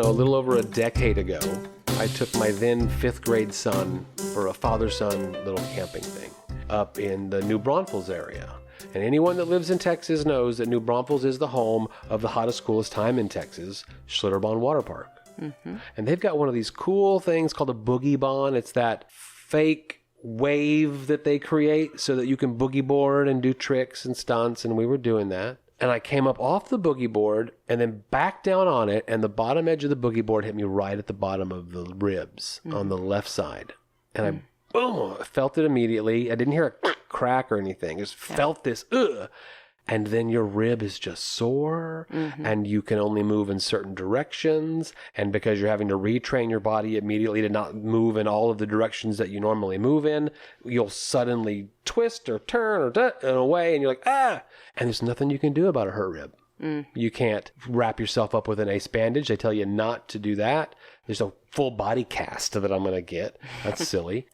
a little over a decade ago, I took my then 5th grade son for a father-son little camping thing up in the New Braunfels area. And anyone that lives in Texas knows that New Braunfels is the home of the hottest, coolest time in Texas, Schlitterbahn Water Park. Mm-hmm. And they've got one of these cool things called a boogie bahn. It's that fake wave that they create so that you can boogie board and do tricks and stunts. And we were doing that. And I came up off the boogie board and then back down on it. And the bottom edge of the boogie board hit me right at the bottom of the ribs on the left side. And I boom, I felt it immediately. I didn't hear a crack or anything. Just felt this, ugh. And then your rib is just sore and you can only move in certain directions. And because you're having to retrain your body immediately to not move in all of the directions that you normally move in, you'll suddenly twist or turn or away and you're like, ah! And there's nothing you can do about a hurt rib. You can't wrap yourself up with an ace bandage. They tell you not to do that. There's a full body cast that I'm going to get. That's silly.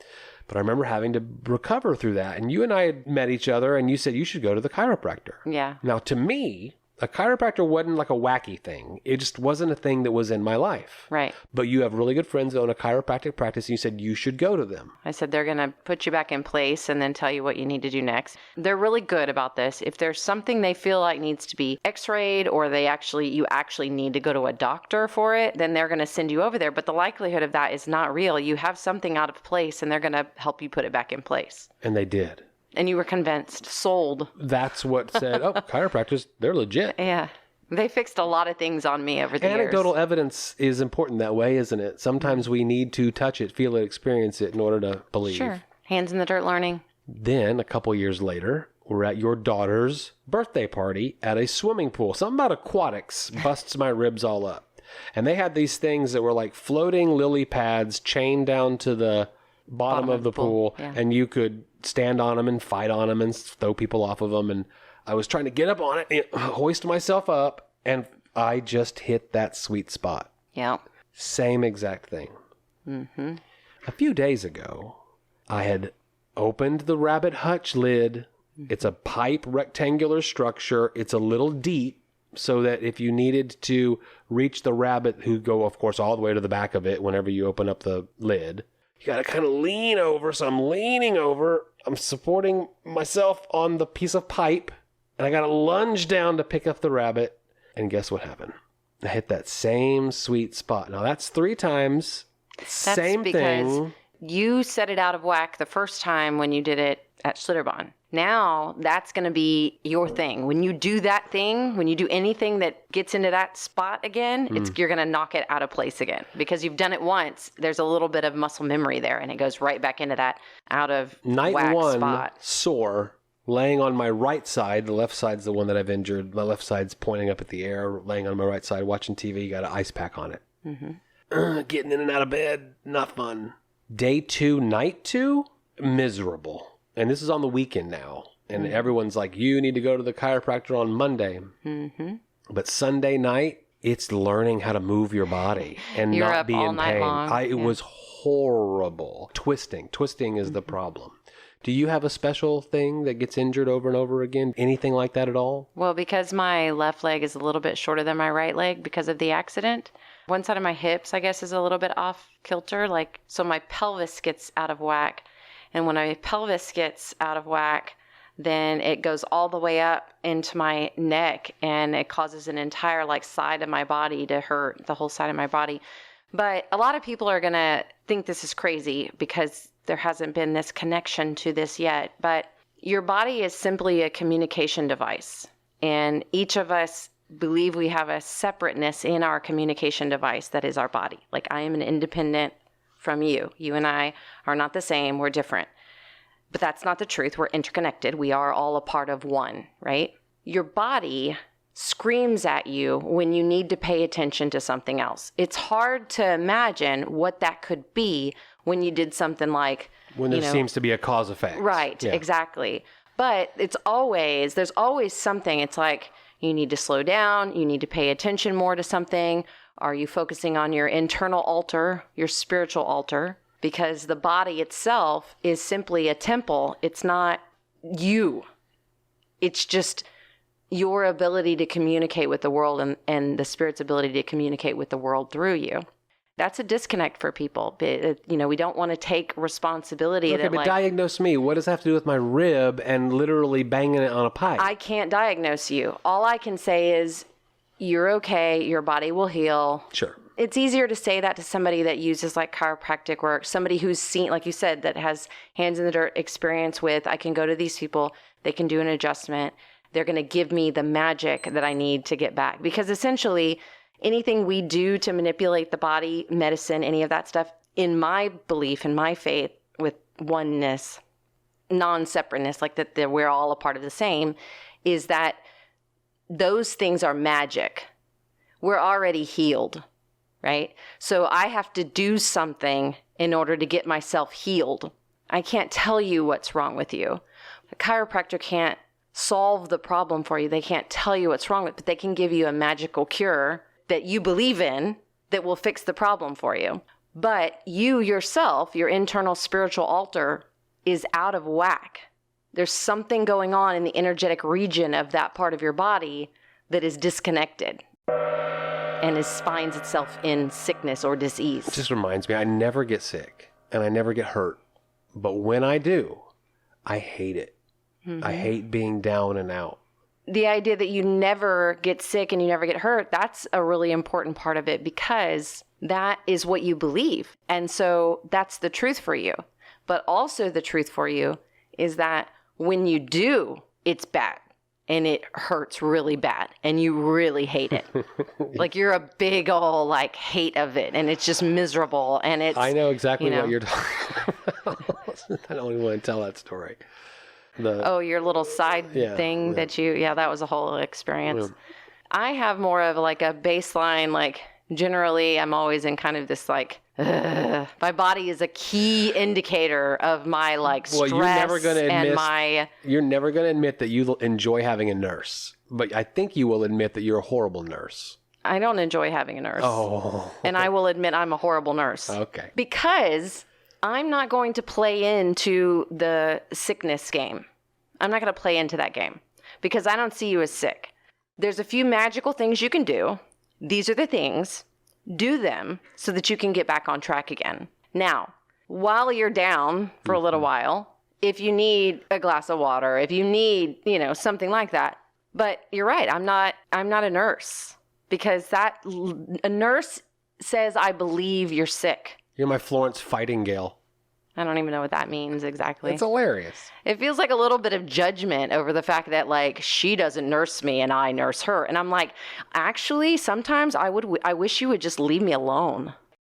But I remember having to recover through that. And you and I had met each other and you said you should go to the chiropractor. Yeah. Now, to me, a chiropractor wasn't like a wacky thing. It just wasn't a thing that was in my life. Right. But you have really good friends that own a chiropractic practice and you said you should go to them. I said they're going to put you back in place and then tell you what you need to do next. They're really good about this. If there's something they feel like needs to be x-rayed or you actually need to go to a doctor for it, then they're going to send you over there. But the likelihood of that is not real. You have something out of place and they're going to help you put it back in place. And they did. And you were convinced, sold. That's what said, oh, chiropractors, they're legit. Yeah. They fixed a lot of things on me over the years. Anecdotal evidence is important that way, isn't it? Sometimes we need to touch it, feel it, experience it in order to believe. Sure. Hands in the dirt learning. Then, a couple years later, we're at your daughter's birthday party at a swimming pool. Something about aquatics busts my ribs all up. And they had these things that were like floating lily pads chained down to the bottom of the pool. Yeah. And you could stand on them and fight on them and throw people off of them. And I was trying to get up on it and hoist myself up. And I just hit that sweet spot. Yeah. Same exact thing. Mm-hmm. A few days ago, I had opened the rabbit hutch lid. It's a pipe rectangular structure. It's a little deep so that if you needed to reach the rabbit, who go, of course, all the way to the back of it whenever you open up the lid, you got to kind of lean over. So I'm leaning over. I'm supporting myself on the piece of pipe. And I got to lunge down to pick up the rabbit. And guess what happened? I hit that same sweet spot. Now, that's 3 times. Same thing. That's because you set it out of whack the first time when you did it at Schlitterbahn. Now, that's going to be your thing. When you do that thing, when you do anything that gets into that spot again, you're going to knock it out of place again. Because you've done it once, there's a little bit of muscle memory there, and it goes right back into that out of Night whack one, spot. Sore, laying on my right side. The left side's the one that I've injured. My left side's pointing up at the air, laying on my right side, watching TV. Got an ice pack on it. Mm-hmm. Getting in and out of bed, not fun. Day 2, night 2, miserable. And this is on the weekend now. And everyone's like, you need to go to the chiropractor on Monday. Mm-hmm. But Sunday night, it's learning how to move your body and You're not up be all in night pain. long. It was horrible. Twisting is the problem. Do you have a special thing that gets injured over and over again? Anything like that at all? Well, because my left leg is a little bit shorter than my right leg because of the accident, one side of my hips, I guess, is a little bit off kilter. So my pelvis gets out of whack. And when my pelvis gets out of whack, then it goes all the way up into my neck and it causes an entire side of my body to hurt, the whole side of my body. But a lot of people are going to think this is crazy because there hasn't been this connection to this yet. But your body is simply a communication device. And each of us believe we have a separateness in our communication device that is our body. Like I am an independent from you. You and I are not the same. We're different. But that's not the truth. We're interconnected. We are all a part of one, right? Your body screams at you when you need to pay attention to something else. It's hard to imagine what that could be when you did something like... When there seems to be a cause effect. Right, exactly. But there's always something. It's like you need to slow down. You need to pay attention more to something. Are you focusing on your internal altar, your spiritual altar? Because the body itself is simply a temple. It's not you. It's just your ability to communicate with the world and the Spirit's ability to communicate with the world through you. That's a disconnect for people. We don't want to take responsibility. Okay, but diagnose me. What does that have to do with my rib and literally banging it on a pipe? I can't diagnose you. All I can say is you're okay. Your body will heal. Sure. It's easier to say that to somebody that uses like chiropractic work, somebody who's seen, like you said, that has hands in the dirt experience with, I can go to these people, they can do an adjustment. They're going to give me the magic that I need to get back. Because essentially, anything we do to manipulate the body, medicine, any of that stuff, in my belief, in my faith, with oneness, non-separateness, like that we're all a part of the same, is that those things are magic. We're already healed, right? So I have to do something in order to get myself healed. I can't tell you what's wrong with you. A chiropractor can't solve the problem for you. They can't tell you what's wrong with it, but they can give you a magical cure that you believe in that will fix the problem for you. But you yourself, your internal spiritual altar, is out of whack. There's something going on in the energetic region of that part of your body that is disconnected and finds itself in sickness or disease. It just reminds me, I never get sick and I never get hurt. But when I do, I hate it. Mm-hmm. I hate being down and out. The idea that you never get sick and you never get hurt, that's a really important part of it because that is what you believe. And so that's the truth for you. But also the truth for you is that when you do, it's bad and it hurts really bad and you really hate it. Like you're a big old like hate of it and it's just miserable and it's... I know exactly what you're talking about. I don't even want to tell that story. Your little side thing that that was a whole experience. Yeah. I have more of like a baseline, like generally I'm always in kind of this like, my body is a key indicator of my like stress you're never going to admit that you enjoy having a nurse, but I think you will admit that you're a horrible nurse. I don't enjoy having a nurse. Oh. And I will admit I'm a horrible nurse. Okay. Because I'm not going to play into the sickness game. I'm not going to play into that game because I don't see you as sick. There's a few magical things you can do. These are the things. Do them so that you can get back on track again. Now, while you're down for a little while, if you need a glass of water, if you need, something like that. But you're right. I'm not a nurse because a nurse says, I believe you're sick. You're my Florence Fightingale. I don't even know what that means exactly. It's hilarious. It feels like a little bit of judgment over the fact that like she doesn't nurse me and I nurse her. And I'm like, actually, sometimes I wish you would just leave me alone.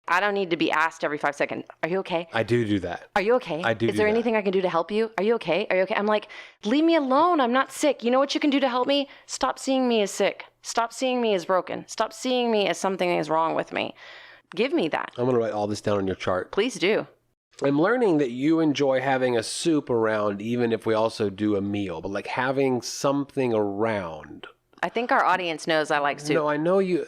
I don't need to be asked every 5 seconds. Are you okay? I do that. Are you okay? I do. Is there anything I can do to help you? Are you okay? Are you okay? I'm like, leave me alone. I'm not sick. You know what you can do to help me? Stop seeing me as sick. Stop seeing me as broken. Stop seeing me as something is wrong with me. Give me that. I'm going to write all this down on your chart. Please do. I'm learning that you enjoy having a soup around even if we also do a meal, but like having something around. I think our audience knows I like soup. No, I know you.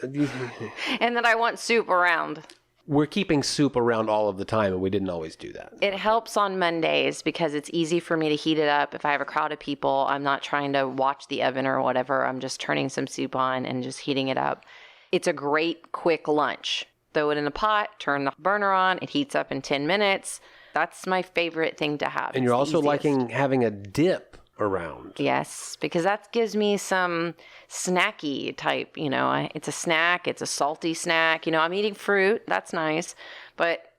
And that I want soup around. We're keeping soup around all of the time, and we didn't always do that. It helps on Mondays because it's easy for me to heat it up. If I have a crowd of people, I'm not trying to watch the oven or whatever. I'm just turning some soup on and just heating it up. It's a great, quick lunch. Throw it in a pot, turn the burner on, it heats up in 10 minutes. That's my favorite thing to have. And you're also liking having a dip around. Yes, because that gives me some snacky type, it's a snack, it's a salty snack. I'm eating fruit, that's nice. But,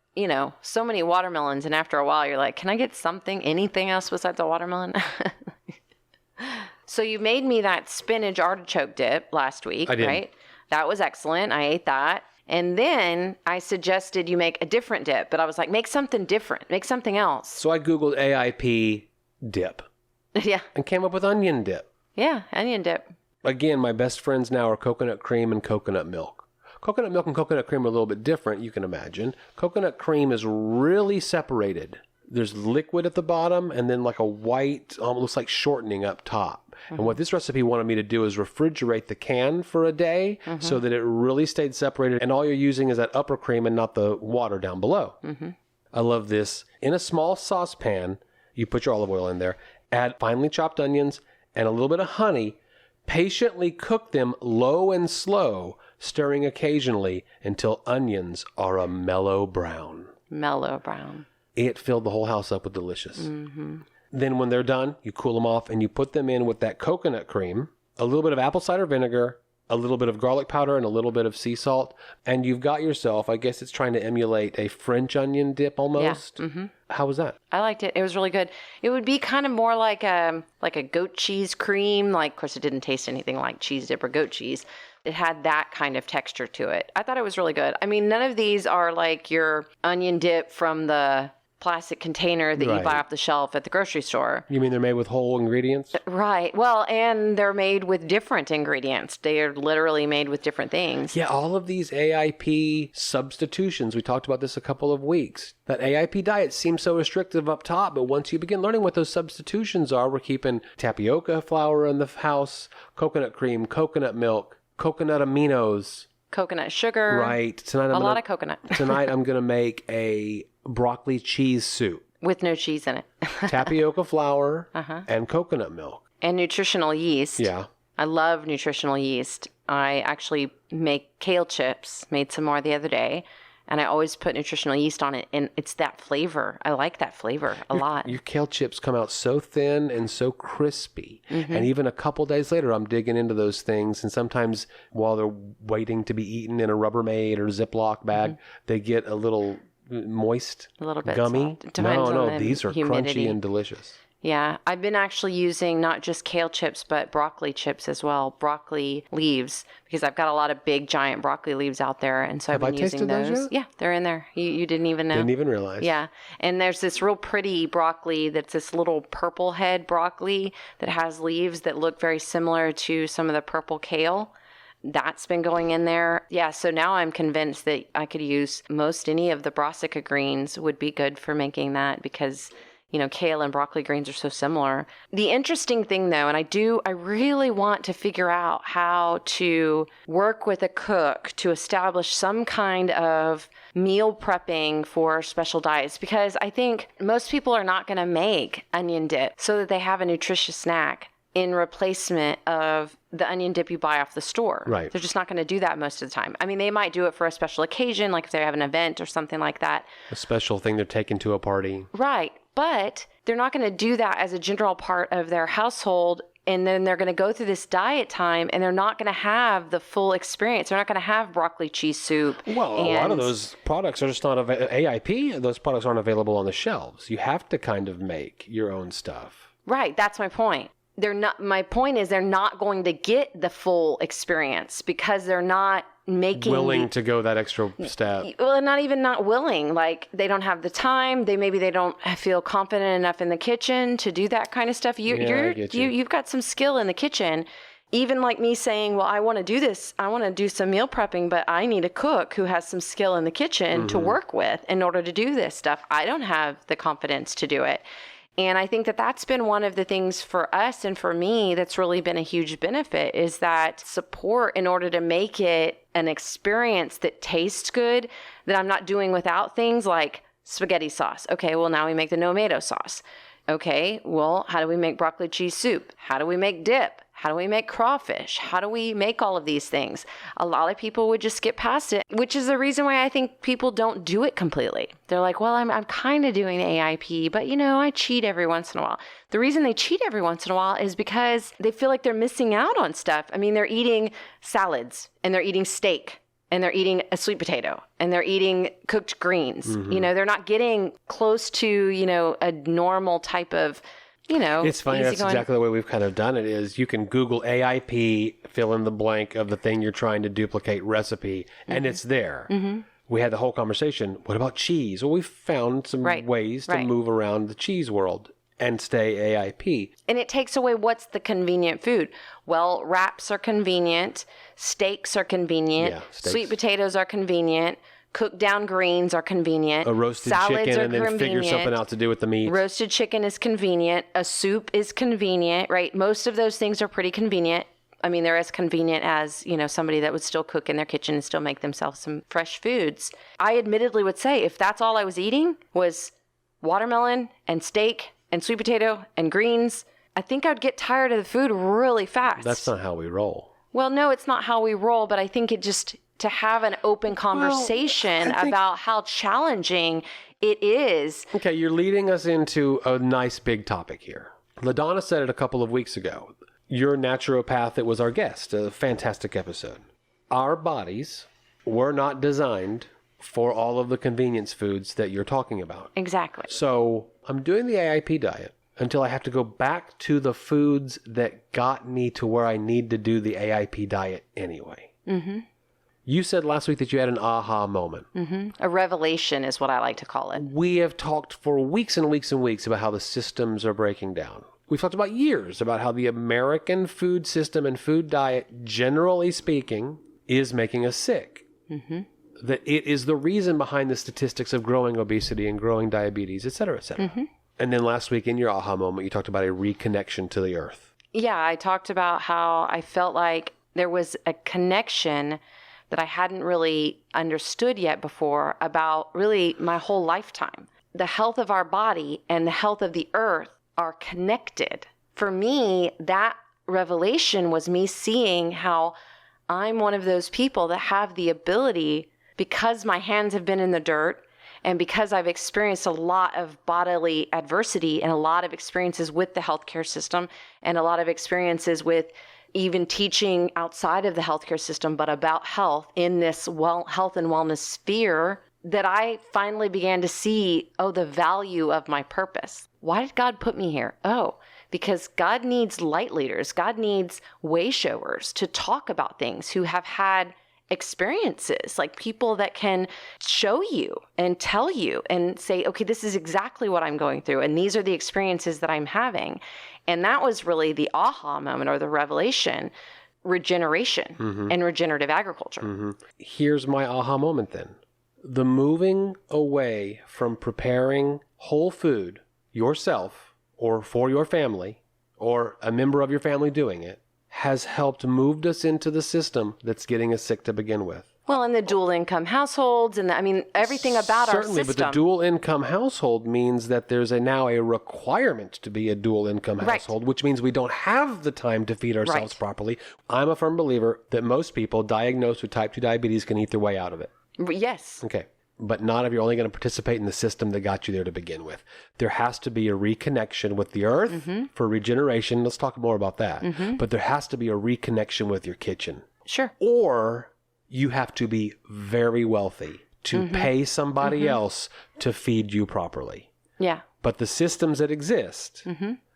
so many watermelons, and after a while you're like, can I get anything else besides a watermelon? So you made me that spinach artichoke dip last week, I did. Right? That was excellent. I ate that. And then I suggested you make a different dip, but I was like, make something different, make something else. So I Googled AIP dip. Yeah. And came up with onion dip. Yeah, onion dip. Again, my best friends now are coconut cream and coconut milk. Coconut milk and coconut cream are a little bit different, you can imagine. Coconut cream is really separated. There's liquid at the bottom and then like a white, looks like shortening up top. Mm-hmm. And what this recipe wanted me to do is refrigerate the can for a day so that it really stayed separated. And all you're using is that upper cream and not the water down below. Mm-hmm. I love this. In a small saucepan, you put your olive oil in there, add finely chopped onions and a little bit of honey. Patiently cook them low and slow, stirring occasionally until onions are a mellow brown. Mellow brown. It filled the whole house up with delicious. Mm-hmm. Then when they're done, you cool them off and you put them in with that coconut cream, a little bit of apple cider vinegar, a little bit of garlic powder, and a little bit of sea salt. And you've got yourself, I guess it's trying to emulate a French onion dip almost. Yeah. Mm-hmm. How was that? I liked it. It was really good. It would be kind of more like a goat cheese cream. Like, of course, it didn't taste anything like cheese dip or goat cheese. It had that kind of texture to it. I thought it was really good. I mean, none of these are like your onion dip from the plastic container that you buy off the shelf at the grocery store. You mean they're made with whole ingredients? Right. Well, and they're made with different ingredients. They are literally made with different things. Yeah, all of these AIP substitutions, we talked about this a couple of weeks. That AIP diet seems so restrictive up top, but once you begin learning what those substitutions are, we're keeping tapioca flour in the house, coconut cream, coconut milk, coconut aminos. Coconut sugar. Right. Tonight a lot of coconut. Tonight I'm going to make a broccoli cheese soup. With no cheese in it. Tapioca flour and coconut milk. And nutritional yeast. Yeah. I love nutritional yeast. I actually make kale chips, made some more the other day, and I always put nutritional yeast on it, and it's that flavor. I like that flavor a lot. Your kale chips come out so thin and so crispy. And even a couple days later, I'm digging into those things, and sometimes while they're waiting to be eaten in a Rubbermaid or Ziploc bag, they get a little moist, a little bit gummy. Soft. No, these are humidity. crunchy and delicious. Yeah, I've been actually using not just kale chips, but broccoli chips as well, broccoli leaves, because I've got a lot of big, giant broccoli leaves out there, and so I've been using those. Yet? Yeah, they're in there. You didn't even know? Didn't even realize. Yeah, and there's this real pretty broccoli that's this little purple head broccoli that has leaves that look very similar to some of the purple kale. That's been going in there. Yeah, so now I'm convinced that I could use most any of the brassica greens would be good for making that because, you know, kale and broccoli greens are so similar. The interesting thing though, and I really want to figure out how to work with a cook to establish some kind of meal prepping for special diets, because I think most people are not going to make onion dip so that they have a nutritious snack in replacement of the onion dip you buy off the store. Right. They're just not going to do that most of the time. I mean, they might do it for a special occasion, like if they have an event or something like that. A special thing they're taking to a party. Right. But they're not going to do that as a general part of their household. And then they're going to go through this diet time and they're not going to have the full experience. They're not going to have broccoli cheese soup. Well, a lot of those products are just not AIP. Those products aren't available on the shelves. You have to kind of make your own stuff. Right. That's my point. My point is they're not going to get the full experience because they're not willing to go that extra step. Well, not willing. Like they don't have the time. Maybe they don't feel confident enough in the kitchen to do that kind of stuff. You've got some skill in the kitchen. Even like me saying, well, I want to do this. I want to do some meal prepping, but I need a cook who has some skill in the kitchen to work with in order to do this stuff. I don't have the confidence to do it. And I think that that's been one of the things for us and for me that's really been a huge benefit is that support in order to make it an experience that tastes good, that I'm not doing without things like spaghetti sauce. Okay, well, now we make the no-mayo sauce. Okay, well, how do we make broccoli cheese soup? How do we make dip? How do we make crawfish? How do we make all of these things? A lot of people would just skip past it, which is the reason why I think people don't do it completely. They're like, well, I'm kind of doing the AIP, but I cheat every once in a while. The reason they cheat every once in a while is because they feel like they're missing out on stuff. I mean, they're eating salads and they're eating steak and they're eating a sweet potato and they're eating cooked greens. They're not getting close to, a normal type of it's funny. That's exactly the way we've kind of done it is you can Google AIP, fill in the blank of the thing you're trying to duplicate recipe, and it's there. We had the whole conversation. What about cheese? Well, we found some ways to move around the cheese world and stay AIP. And it takes away what's the convenient food. Well, wraps are convenient. Steaks are convenient. Yeah, steaks. Sweet potatoes are convenient. Cooked down greens are convenient. A roasted chicken and then figure something out to do with the meat. Roasted chicken is convenient. A soup is convenient, right? Most of those things are pretty convenient. I mean, they're as convenient as, somebody that would still cook in their kitchen and still make themselves some fresh foods. I admittedly would say if that's all I was eating was watermelon and steak and sweet potato and greens, I think I'd get tired of the food really fast. That's not how we roll. Well, no, it's not how we roll, but I think it just to have an open conversation about how challenging it is. Okay, you're leading us into a nice big topic here. LaDonna said it a couple of weeks ago. Your naturopath that was our guest, a fantastic episode. Our bodies were not designed for all of the convenience foods that you're talking about. Exactly. So I'm doing the AIP diet until I have to go back to the foods that got me to where I need to do the AIP diet anyway. Mm-hmm. You said last week that you had an aha moment. Mm-hmm. A revelation is what I like to call it. We have talked for weeks and weeks and weeks about how the systems are breaking down. We've talked about years about how the American food system and food diet, generally speaking, is making us sick. Mm-hmm. That it is the reason behind the statistics of growing obesity and growing diabetes, et cetera, et cetera. Mm-hmm. And then last week in your aha moment, you talked about a reconnection to the earth. Yeah, I talked about how I felt like there was a connection that I hadn't really understood yet before about really my whole lifetime. The health of our body and the health of the earth are connected. For me, that revelation was me seeing how I'm one of those people that have the ability, because my hands have been in the dirt and because I've experienced a lot of bodily adversity and a lot of experiences with the healthcare system and a lot of experiences with even teaching outside of the healthcare system, but about health in this health and wellness sphere, that I finally began to see, the value of my purpose. Why did God put me here? Because God needs light leaders. God needs way showers to talk about things who have had experiences, like people that can show you and tell you and say, okay, this is exactly what I'm going through. And these are the experiences that I'm having. And that was really the aha moment or the revelation, regeneration and regenerative agriculture. Mm-hmm. Here's my aha moment then. The moving away from preparing whole food yourself or for your family or a member of your family doing it has helped moved us into the system that's getting us sick to begin with. Well, and the dual income households and everything about our system. Certainly, but the dual income household means that there's now a requirement to be a dual income household, which means we don't have the time to feed ourselves properly. I'm a firm believer that most people diagnosed with type 2 diabetes can eat their way out of it. Yes. Okay. But not if you're only going to participate in the system that got you there to begin with. There has to be a reconnection with the earth for regeneration. Let's talk more about that. Mm-hmm. But there has to be a reconnection with your kitchen. Sure. Or you have to be very wealthy to pay somebody else to feed you properly. Yeah. But the systems that exist,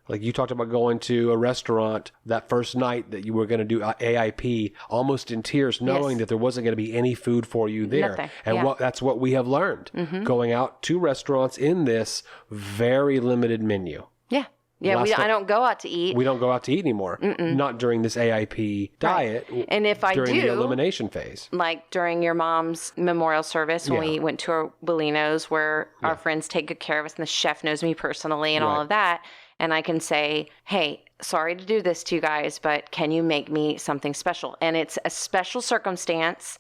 like you talked about going to a restaurant that first night that you were going to do AIP, almost in tears, knowing that there wasn't going to be any food for you there. Nothing. And that's what we have learned, going out to restaurants in this very limited menu. Yeah. Yeah, I don't go out to eat. We don't go out to eat anymore. Not during this AIP diet. And if I during do, the elimination phase. Like during your mom's memorial service when we went to our Bellino's where our friends take good care of us and the chef knows me personally and all of that. And I can say, hey, sorry to do this to you guys, but can you make me something special? And it's a special circumstance.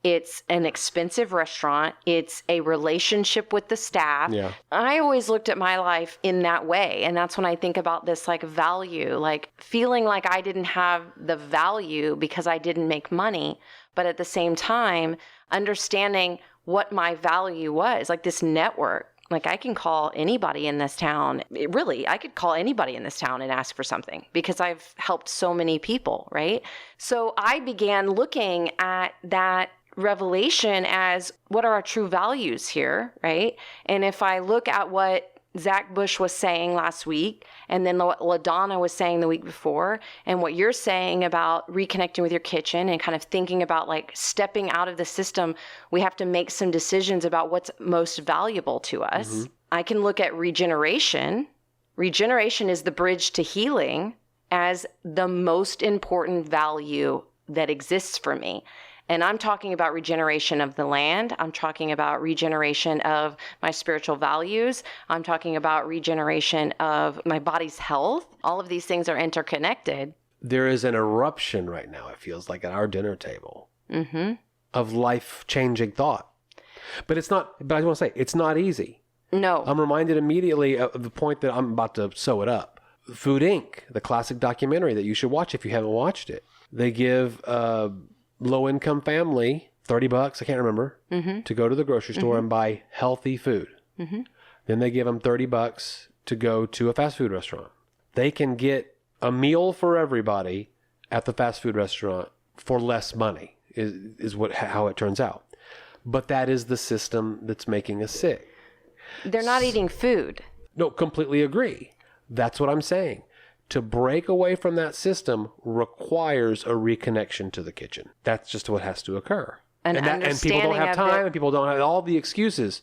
It's an expensive restaurant. It's a relationship with the staff. Yeah. I always looked at my life in that way. And that's when I think about this value, feeling like I didn't have the value because I didn't make money. But at the same time, understanding what my value was, this network. I can call anybody in this town. I could call anybody in this town and ask for something because I've helped so many people, right? So I began looking at that revelation as what are our true values here, right? And if I look at what Zach Bush was saying last week, and then what LaDonna was saying the week before, and what you're saying about reconnecting with your kitchen and kind of thinking about stepping out of the system, we have to make some decisions about what's most valuable to us. Mm-hmm. I can look at regeneration. Regeneration is the bridge to healing as the most important value that exists for me. And I'm talking about regeneration of the land. I'm talking about regeneration of my spiritual values. I'm talking about regeneration of my body's health. All of these things are interconnected. There is an eruption right now, it feels like, at our dinner table of life-changing thought. But I want to say, it's not easy. No. I'm reminded immediately of the point that I'm about to sew it up. Food Inc., the classic documentary that you should watch if you haven't watched it. They give a low-income family $30, I can't remember, to go to the grocery store and buy healthy food. Then they give them $30 to go to a fast food restaurant. They can get a meal for everybody at the fast food restaurant for less money, is how it turns out. But that is the system that's making us sick. They're not eating food. No, completely agree. That's what I'm saying. To break away from that system requires a reconnection to the kitchen. That's just what has to occur. And people don't have time, and people don't have all the excuses.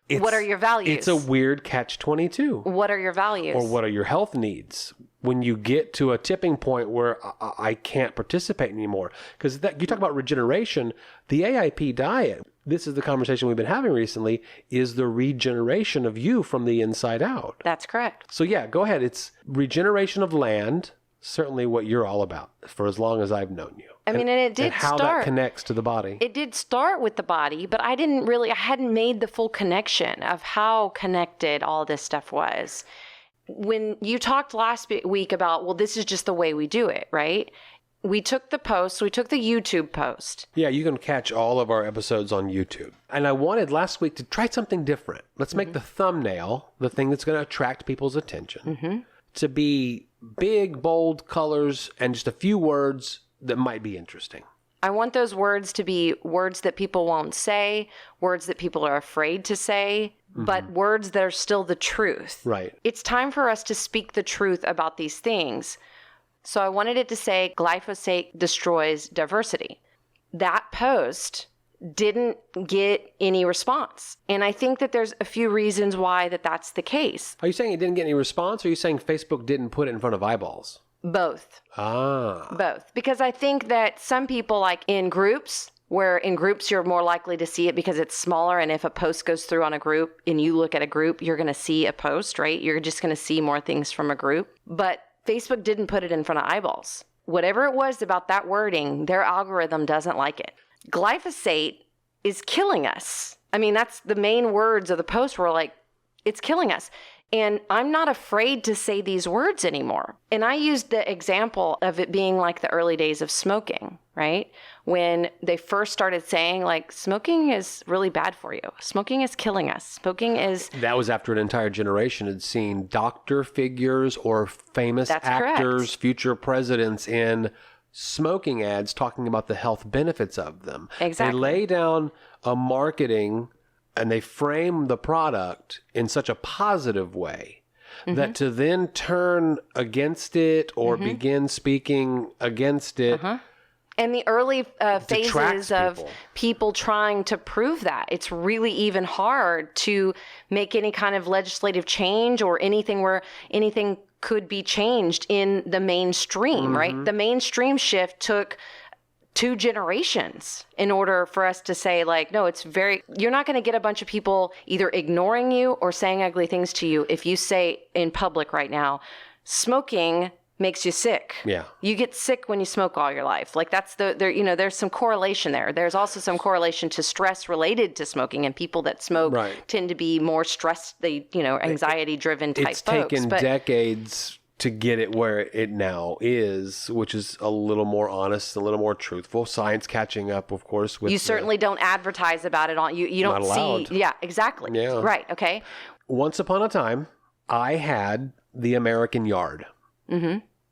What are your values? It's a weird catch-22. What are your values? Or what are your health needs? When you get to a tipping point where I can't participate anymore. Because you talk about regeneration, the AIP diet, this is the conversation we've been having recently, is the regeneration of you from the inside out. That's correct. So yeah, go ahead. It's regeneration of land, certainly what you're all about for as long as I've known you. I mean, and it did how that connects to the body. It did start with the body, but I hadn't made the full connection of how connected all this stuff was. When you talked last week about, well, this is just the way we do it, right? We took the YouTube post. Yeah, you can catch all of our episodes on YouTube. And I wanted last week to try something different. Let's make the thumbnail, the thing that's going to attract people's attention, to be big, bold colors and just a few words that might be interesting. I want those words to be words that people won't say, words that people are afraid to say, but words that are still the truth. Right. It's time for us to speak the truth about these things. So I wanted it to say glyphosate destroys diversity. That post didn't get any response. And I think that there's a few reasons why that's the case. Are you saying it didn't get any response, or are you saying Facebook didn't put it in front of eyeballs? Both. Ah. Both. Because I think that some people, like in groups, where in groups you're more likely to see it because it's smaller, and if a post goes through on a group and you look at a group, you're going to see a post, right? You're just going to see more things from a group. But Facebook didn't put it in front of eyeballs. Whatever it was about that wording, their algorithm doesn't like it. Glyphosate is killing us. I mean, that's the main words of the post were like, it's killing us. And I'm not afraid to say these words anymore. And I used the example of it being like the early days of smoking, right? When they first started saying, like, smoking is really bad for you. Smoking is killing us. Smoking is... That was after an entire generation had seen doctor figures or famous actors, future presidents in smoking ads talking about the health benefits of them. Exactly. They lay down a marketing and they frame the product in such a positive way that to then turn against it or begin speaking against it. And the early phases of people trying to prove that, it's really even hard to make any kind of legislative change or anything where anything could be changed in the mainstream, right? The mainstream shift took 2 generations in order for us to say, like, no, you're not going to get a bunch of people either ignoring you or saying ugly things to you if you say in public right now, smoking makes you sick. Yeah. You get sick when you smoke all your life. Like there's some correlation there. There's also some correlation to stress related to smoking, and people that smoke tend to be more stressed, anxiety driven type folks. It's taken decades to get it where it now is, which is a little more honest, a little more truthful. Science catching up, of course. With you certainly don't advertise about it on you don't not allowed. See. Yeah, exactly. Yeah. Right. Okay. Once upon a time, I had the American Yard.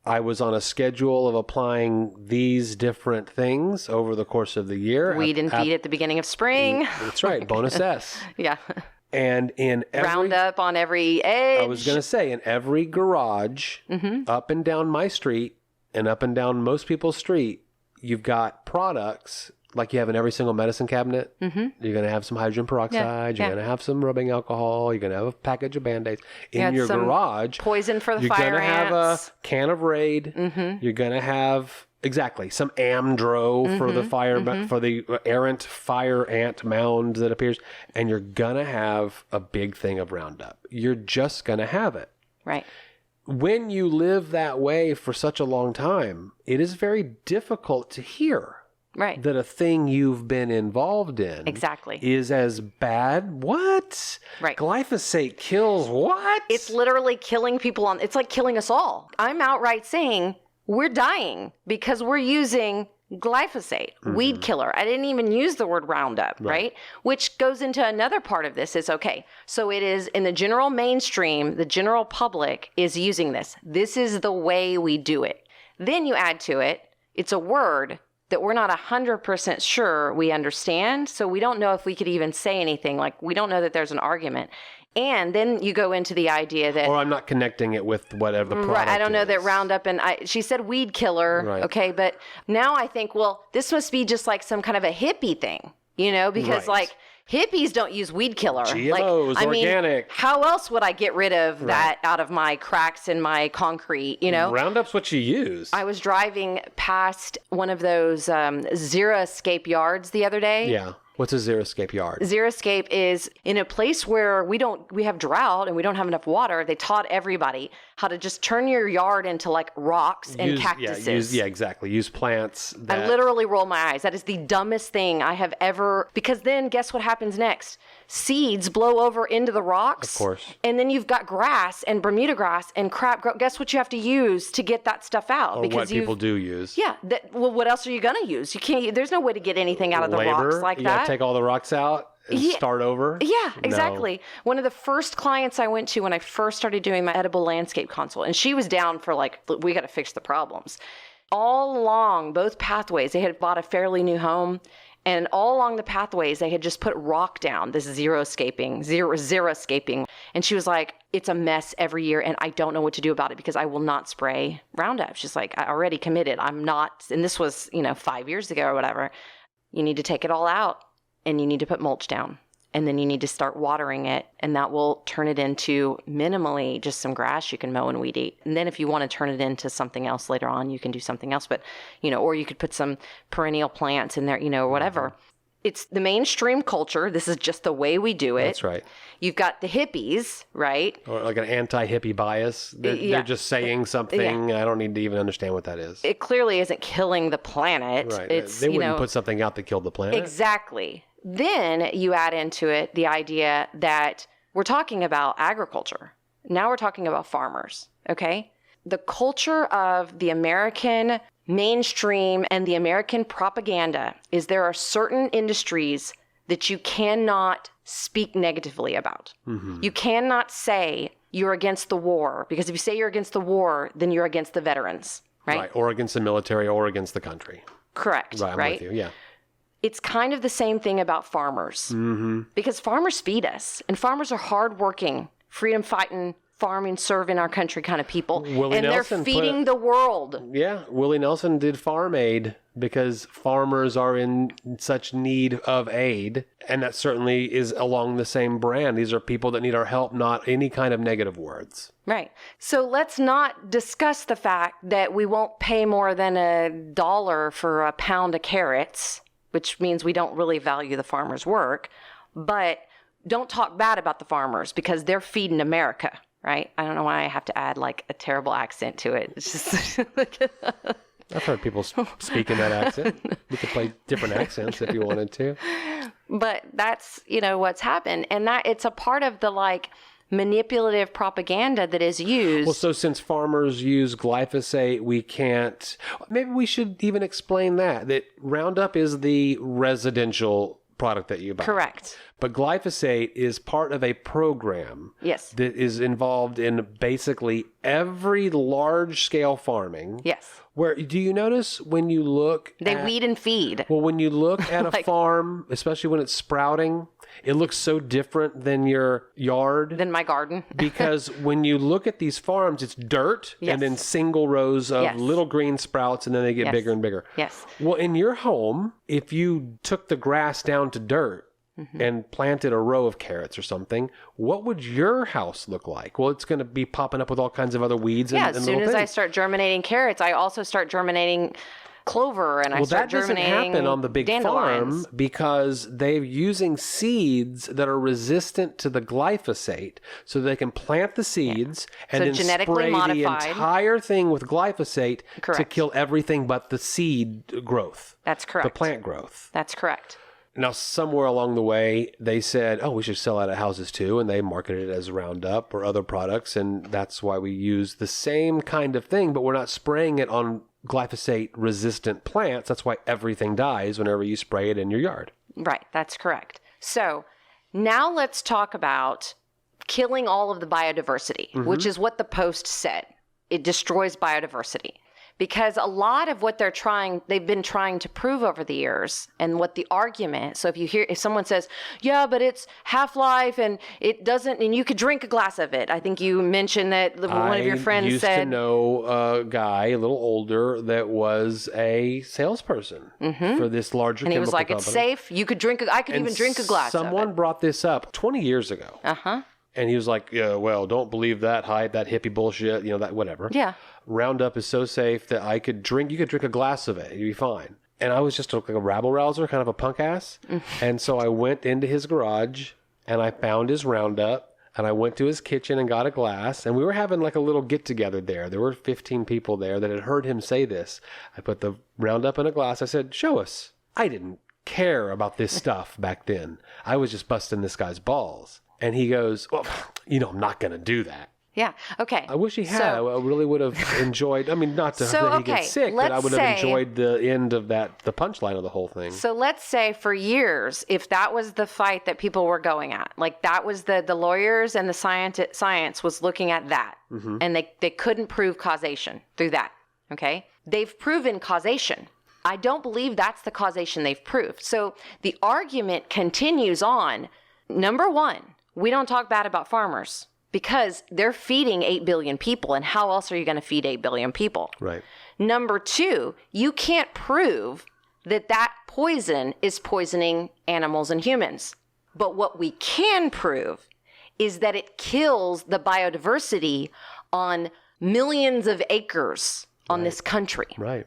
I was on a schedule of applying these different things over the course of the year. Weed and feed at the beginning of spring. That's right. Bonus S. Yeah. And in every... Roundup on every edge. I was going to say, in every garage, up and down my street, and up and down most people's street, you've got products like you have in every single medicine cabinet. You're going to have some hydrogen peroxide. You're going to have some rubbing alcohol. You're going to have a package of Band-Aids. In your garage, poison for the fire ants. You're going to have a can of Raid. You're going to have... Exactly. Some Amdro for the fire, for the errant fire ant mound that appears. And you're going to have a big thing of Roundup. You're just going to have it. Right. When you live that way for such a long time, it is very difficult to hear Right. that a thing you've been involved in Exactly. is as bad. What? Right. Glyphosate kills what? It's literally killing people it's like killing us all. I'm outright saying we're dying because we're using glyphosate, weed killer. I didn't even use the word Roundup, right? Which goes into another part of this is, okay, so it is in the general mainstream, the general public is using this. This is the way we do it. Then you add to it, it's a word that we're not 100% sure we understand. So we don't know if we could even say anything. Like, we don't know that there's an argument. And then you go into the idea that... Or I'm not connecting it with whatever the product I don't know is. that Roundup she said weed killer, okay? But now I think, well, this must be just like some kind of a hippie thing, because like hippies don't use weed killer. GMOs, organic. How else would I get rid of that out of my cracks in my concrete, Roundup's what you use. I was driving past one of those Zero Escape yards the other day. Yeah. What's a Zero Escape yard? Zero Escape is in a place where we have drought and we don't have enough water. They taught everybody how to just turn your yard into like rocks and cactuses. Exactly. Use plants. I literally roll my eyes. That is the dumbest thing I have ever, because then guess what happens next? Seeds blow over into the rocks. Of course. And then you've got grass and Bermuda grass and crap. Guess what you have to use to get that stuff out? Or because what people do use. Yeah. What else are you going to use? You can't, there's no way to get anything out of the rocks like that. Take all the rocks out and start over? Yeah, exactly. No. One of the first clients I went to when I first started doing my edible landscape consult, and she was down for like, we got to fix the problems. All along both pathways, they had bought a fairly new home, and all along the pathways, they had just put rock down, this zero escaping. And she was like, it's a mess every year, and I don't know what to do about it because I will not spray Roundup. She's like, I already committed. I'm not, and this was, 5 years ago or whatever. You need to take it all out. And you need to put mulch down. And then you need to start watering it. And that will turn it into minimally just some grass you can mow and weed eat. And then if you want to turn it into something else later on, you can do something else. But, or you could put some perennial plants in there, or whatever. It's the mainstream culture. This is just the way we do it. That's right. You've got the hippies, right? Or like an anti-hippie bias. They're just saying something. I don't need to even understand what that is. It clearly isn't killing the planet. Right. They wouldn't put something out that killed the planet. Exactly. Then you add into it the idea that we're talking about agriculture. Now we're talking about farmers, okay? The culture of the American mainstream and the American propaganda is there are certain industries that you cannot speak negatively about. Mm-hmm. You cannot say you're against the war, because if you say you're against the war, then you're against the veterans, right? Or against the military or against the country. Correct, right? I'm with you, yeah. It's kind of the same thing about farmers, because farmers feed us, and farmers are hardworking, freedom-fighting, farming, serving our country kind of people, they're feeding the world. Yeah, Willie Nelson did Farm Aid because farmers are in such need of aid, and that certainly is along the same brand. These are people that need our help, not any kind of negative words. Right. So let's not discuss the fact that we won't pay more than $1 for a pound of carrots, which means we don't really value the farmer's work, but don't talk bad about the farmers because they're feeding America, right? I don't know why I have to add like a terrible accent to it. It's just I've heard people speak in that accent. We could play different accents if you wanted to. But that's, what's happened. And that it's a part of the like manipulative propaganda that is used. Well, so since farmers use glyphosate, we can't... Maybe we should even explain that Roundup is the residential product that you buy. Correct. But glyphosate is part of a program that is involved in basically every large-scale farming. Yes. Where, do you notice when you look They weed and feed. Well, when you look at a farm, especially when it's sprouting, it looks so different than your yard. Than my garden. Because when you look at these farms, it's dirt and then single rows of little green sprouts, and then they get bigger and bigger. Yes. Well, in your home, if you took the grass down to dirt, and planted a row of carrots or something, what would your house look like? Well, it's going to be popping up with all kinds of other weeds. As soon as I start germinating carrots, I also start germinating clover and I start germinating that doesn't happen on the big dandelions. farm because they're using seeds that are resistant to the glyphosate, so they can plant the seeds and So then genetically spray modified. the entire thing with glyphosate to Correct. kill everything but the seed growth. That's correct. The plant growth. That's correct. Now, somewhere along the way, they said, oh, we should sell out at houses too, and they marketed it as Roundup or other products, and that's why we use the same kind of thing, but we're not spraying it on glyphosate-resistant plants. That's why everything dies whenever you spray it in your yard. Right, that's correct. So now let's talk about killing all of the biodiversity, which is what the Post said. It destroys biodiversity. Because a lot of what they've been trying to prove over the years, and what the argument, so if someone says, yeah, but it's half-life and it doesn't, and you could drink a glass of it. I think you mentioned that one of your friends said. I used to know a guy, a little older, that was a salesperson for this larger chemical company. And he was like, it's safe. I could even drink a glass of it. Someone brought this up 20 years ago. Uh-huh. And he was like, yeah, well, don't believe that hype, that hippie bullshit, that whatever. Yeah. Roundup is so safe that you could drink a glass of it. You'd be fine. And I was just like a rabble-rouser, kind of a punk ass. And so I went into his garage and I found his Roundup and I went to his kitchen and got a glass. And we were having like a little get-together there. There were 15 people there that had heard him say this. I put the Roundup in a glass. I said, show us. I didn't care about this stuff back then. I was just busting this guy's balls. And he goes, well, I'm not going to do that. Yeah. Okay. I wish he had. I really would have enjoyed, not that he gets sick, but I would have enjoyed the end of the punchline of the whole thing. So let's say for years, if that was the fight that people were going at, like that was the lawyers and the science was looking at that, and they couldn't prove causation through that. Okay. They've proven causation. I don't believe that's the causation they've proved. So the argument continues on. Number one, we don't talk bad about farmers because they're feeding 8 billion people. And how else are you going to feed 8 billion people? Right. Number two, you can't prove that poison is poisoning animals and humans. But what we can prove is that it kills the biodiversity on millions of acres on this country. Right.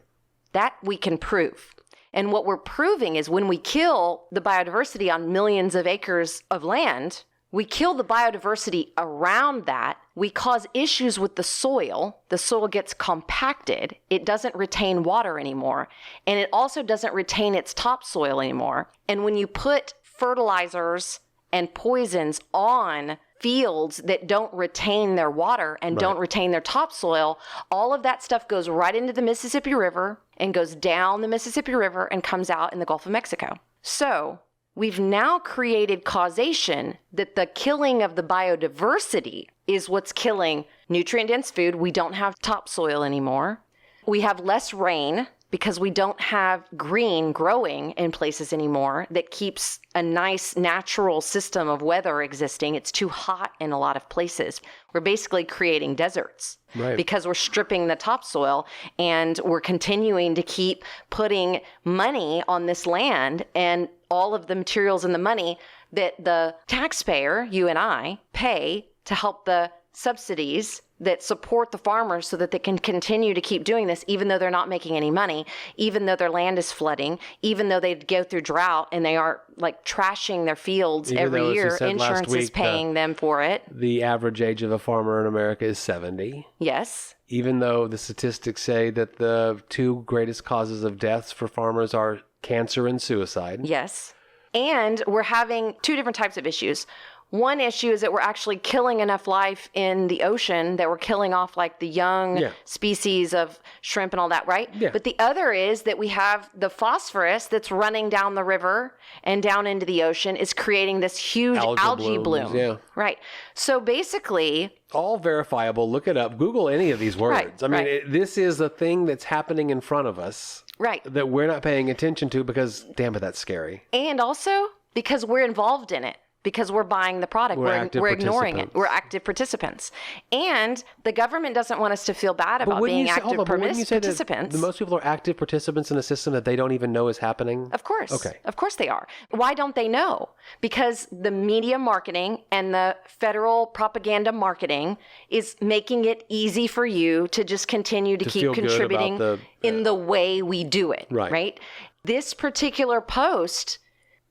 That we can prove. And what we're proving is when we kill the biodiversity on millions of acres of land, we kill the biodiversity around that. We cause issues with the soil. The soil gets compacted. It doesn't retain water anymore. And it also doesn't retain its topsoil anymore. And when you put fertilizers and poisons on fields that don't retain their water and don't retain their topsoil, all of that stuff goes right into the Mississippi River and goes down the Mississippi River and comes out in the Gulf of Mexico. So we've now created causation that the killing of the biodiversity is what's killing nutrient-dense food. We don't have topsoil anymore. We have less rain because we don't have green growing in places anymore that keeps a nice natural system of weather existing. It's too hot in a lot of places. We're basically creating deserts because we're stripping the topsoil and we're continuing to keep putting money on this land and all of the materials and the money that the taxpayer, you and I, pay to help the subsidies that support the farmers so that they can continue to keep doing this, even though they're not making any money, even though their land is flooding, even though they go through drought and they are like trashing their fields every year. Insurance is paying them for it. The average age of a farmer in America is 70. Yes. Even though the statistics say that the two greatest causes of deaths for farmers are cancer and suicide. Yes. And we're having two different types of issues. One issue is that we're actually killing enough life in the ocean that we're killing off like the young species of shrimp and all that, right? Yeah. But the other is that we have the phosphorus that's running down the river and down into the ocean is creating this huge algae bloom. Yeah. Right. So basically, all verifiable. Look it up. Google any of these words. This is a thing that's happening in front of us. Right. That we're not paying attention to because, damn it, that's scary. And also because we're involved in it. because we're buying the product. We're ignoring it. We're active participants. And the government doesn't want us to feel bad about being active participants. Most people are active participants in a system that they don't even know is happening? Of course. Okay. Of course they are. Why don't they know? Because the media marketing and the federal propaganda marketing is making it easy for you to just continue to keep contributing in the way we do it. Right? This particular post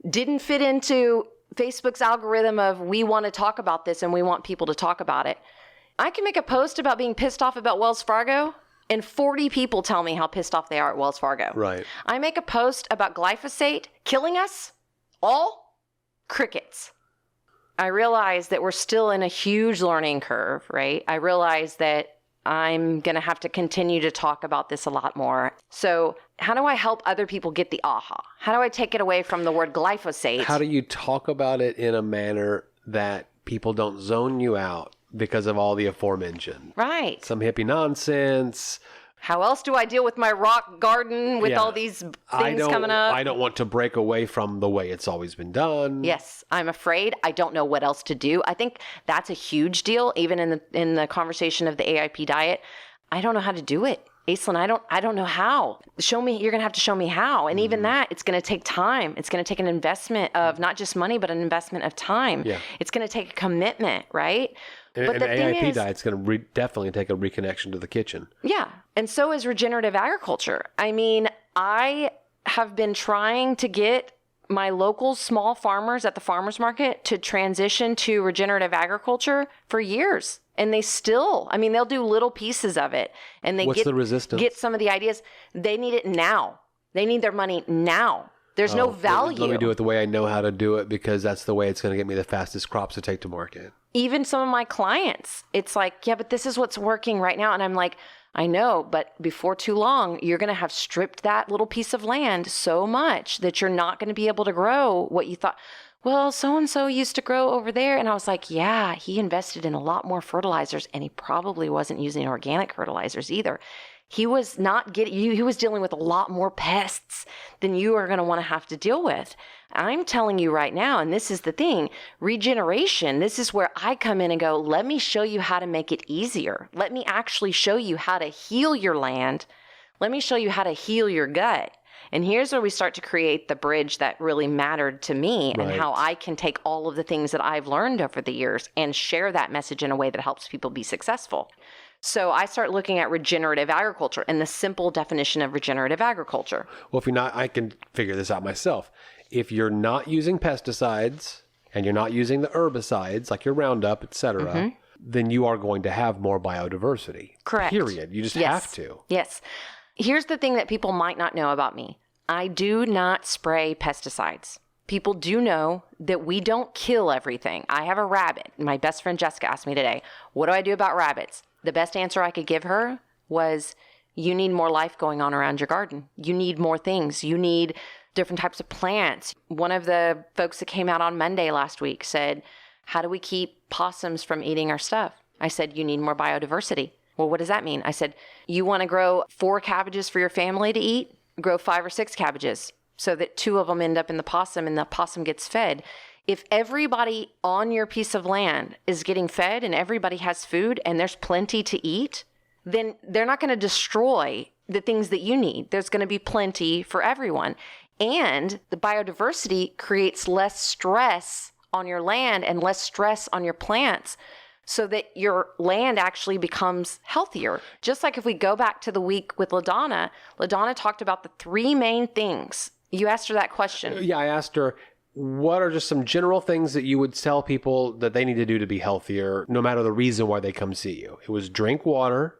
didn't fit into Facebook's algorithm of we want to talk about this and we want people to talk about it. I can make a post about being pissed off about Wells Fargo and 40 people tell me how pissed off they are at Wells Fargo. Right. I make a post about glyphosate killing us, all crickets. I realize that we're still in a huge learning curve, right? I realize that I'm going to have to continue to talk about this a lot more. So how do I help other people get the aha? How do I take it away from the word glyphosate? How do you talk about it in a manner that people don't zone you out because of all the aforementioned? Right. Some hippie nonsense. How else do I deal with my rock garden with all these things coming up? I don't want to break away from the way it's always been done. Yes, I'm afraid. I don't know what else to do. I think that's a huge deal, even in the conversation of the AIP diet. I don't know how to do it. Aislynn, I don't know how. Show me, you're going to have to show me how. And even that, it's going to take time. It's going to take an investment of not just money, but an investment of time. Yeah. It's going to take a commitment, right? But the AIP diet's going to definitely take a reconnection to the kitchen. Yeah. And so is regenerative agriculture. I mean, I have been trying to get my local small farmers at the farmers market to transition to regenerative agriculture for years. And they still, I mean, they'll do little pieces of it. And they What's the resistance? Get some of the ideas. They need it now. They need their money now. There's no value. Let me do it the way I know how to do it because that's the way it's going to get me the fastest crops to take to market. Even some of my clients, it's like, yeah, but this is what's working right now. And I'm like, I know, but before too long, you're going to have stripped that little piece of land so much that you're not going to be able to grow what you thought. Well, so-and-so used to grow over there. And I was like, yeah, he invested in a lot more fertilizers and he probably wasn't using organic fertilizers either. He was not he was dealing with a lot more pests than you are going to want to have to deal with. I'm telling you right now, and this is the thing, regeneration, this is where I come in and go, let me show you how to make it easier. Let me actually show you how to heal your land. Let me show you how to heal your gut. And here's where we start to create the bridge that really mattered to me and how I can take all of the things that I've learned over the years and share that message in a way that helps people be successful. So I start looking at regenerative agriculture and the simple definition of regenerative agriculture. Well, if you're not, I can figure this out myself. If you're not using pesticides and you're not using the herbicides like your Roundup, et cetera, then you are going to have more biodiversity. Correct. Period. You just have to. Yes. Here's the thing that people might not know about me. I do not spray pesticides. People do know that we don't kill everything. I have a rabbit. My best friend Jessica asked me today, what do I do about rabbits? The best answer I could give her was, you need more life going on around your garden. You need more things. You need different types of plants. One of the folks that came out on Monday last week said, how do we keep possums from eating our stuff? I said, you need more biodiversity. Well, what does that mean? I said, you want to grow 4 cabbages for your family to eat? Grow 5 or 6 cabbages so that 2 of them end up in the possum and the possum gets fed. If everybody on your piece of land is getting fed and everybody has food and there's plenty to eat, then they're not going to destroy the things that you need. There's going to be plenty for everyone. And the biodiversity creates less stress on your land and less stress on your plants so that your land actually becomes healthier. Just like if we go back to the week with LaDonna talked about the 3 main things. You asked her that question. Yeah, I asked her, what are just some general things that you would tell people that they need to do to be healthier, no matter the reason why they come see you? It was drink water,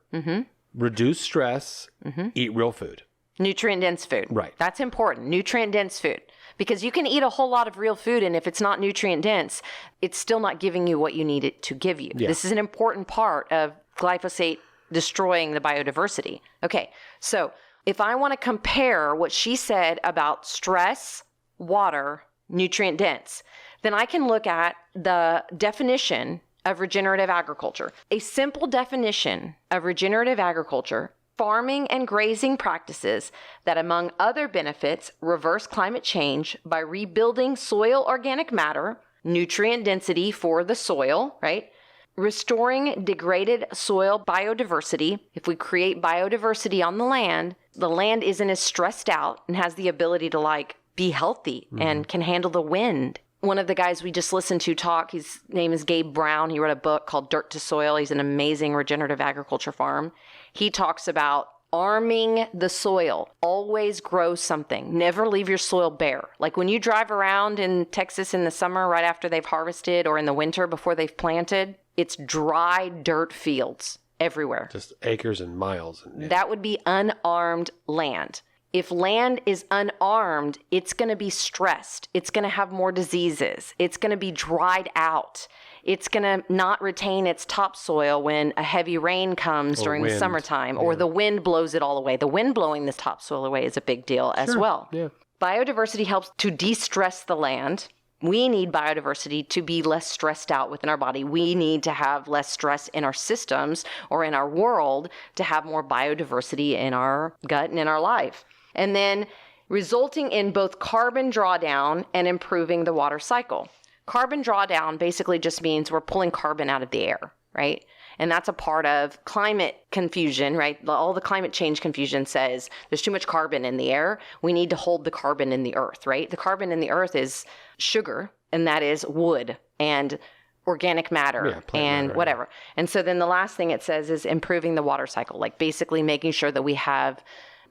reduce stress, eat real food. Nutrient-dense food. Right. That's important. Nutrient-dense food. Because you can eat a whole lot of real food, and if it's not nutrient-dense, it's still not giving you what you need it to give you. Yeah. This is an important part of glyphosate destroying the biodiversity. Okay, so if I want to compare what she said about stress, water, nutrient-dense, then I can look at the definition of regenerative agriculture. A simple definition of regenerative agriculture: farming and grazing practices that, among other benefits, reverse climate change by rebuilding soil organic matter, nutrient density for the soil, right? Restoring degraded soil biodiversity. If we create biodiversity on the land isn't as stressed out and has the ability to like be healthy and can handle the wind. One of the guys we just listened to talk, his name is Gabe Brown. He wrote a book called Dirt to Soil. He's an amazing regenerative agriculture farm. He talks about arming the soil. Always grow something. Never leave your soil bare. Like when you drive around in Texas in the summer right after they've harvested or in the winter before they've planted, it's dry dirt fields everywhere. Just acres and miles. That would be unarmed land. If land is unarmed, it's going to be stressed. It's going to have more diseases. It's going to be dried out. It's going to not retain its topsoil when a heavy rain comes during the summertime, or the wind blows it all away. The wind blowing this topsoil away is a big deal as well. Yeah. Biodiversity helps to de-stress the land. We need biodiversity to be less stressed out within our body. We need to have less stress in our systems or in our world to have more biodiversity in our gut and in our life. And then resulting in both carbon drawdown and improving the water cycle. Carbon drawdown basically just means we're pulling carbon out of the air, right? And that's a part of climate confusion, right? All the climate change confusion says there's too much carbon in the air. We need to hold the carbon in the earth, right? The carbon in the earth is sugar, and that is wood and organic matter and whatever. And so then the last thing it says is improving the water cycle, like basically making sure that we have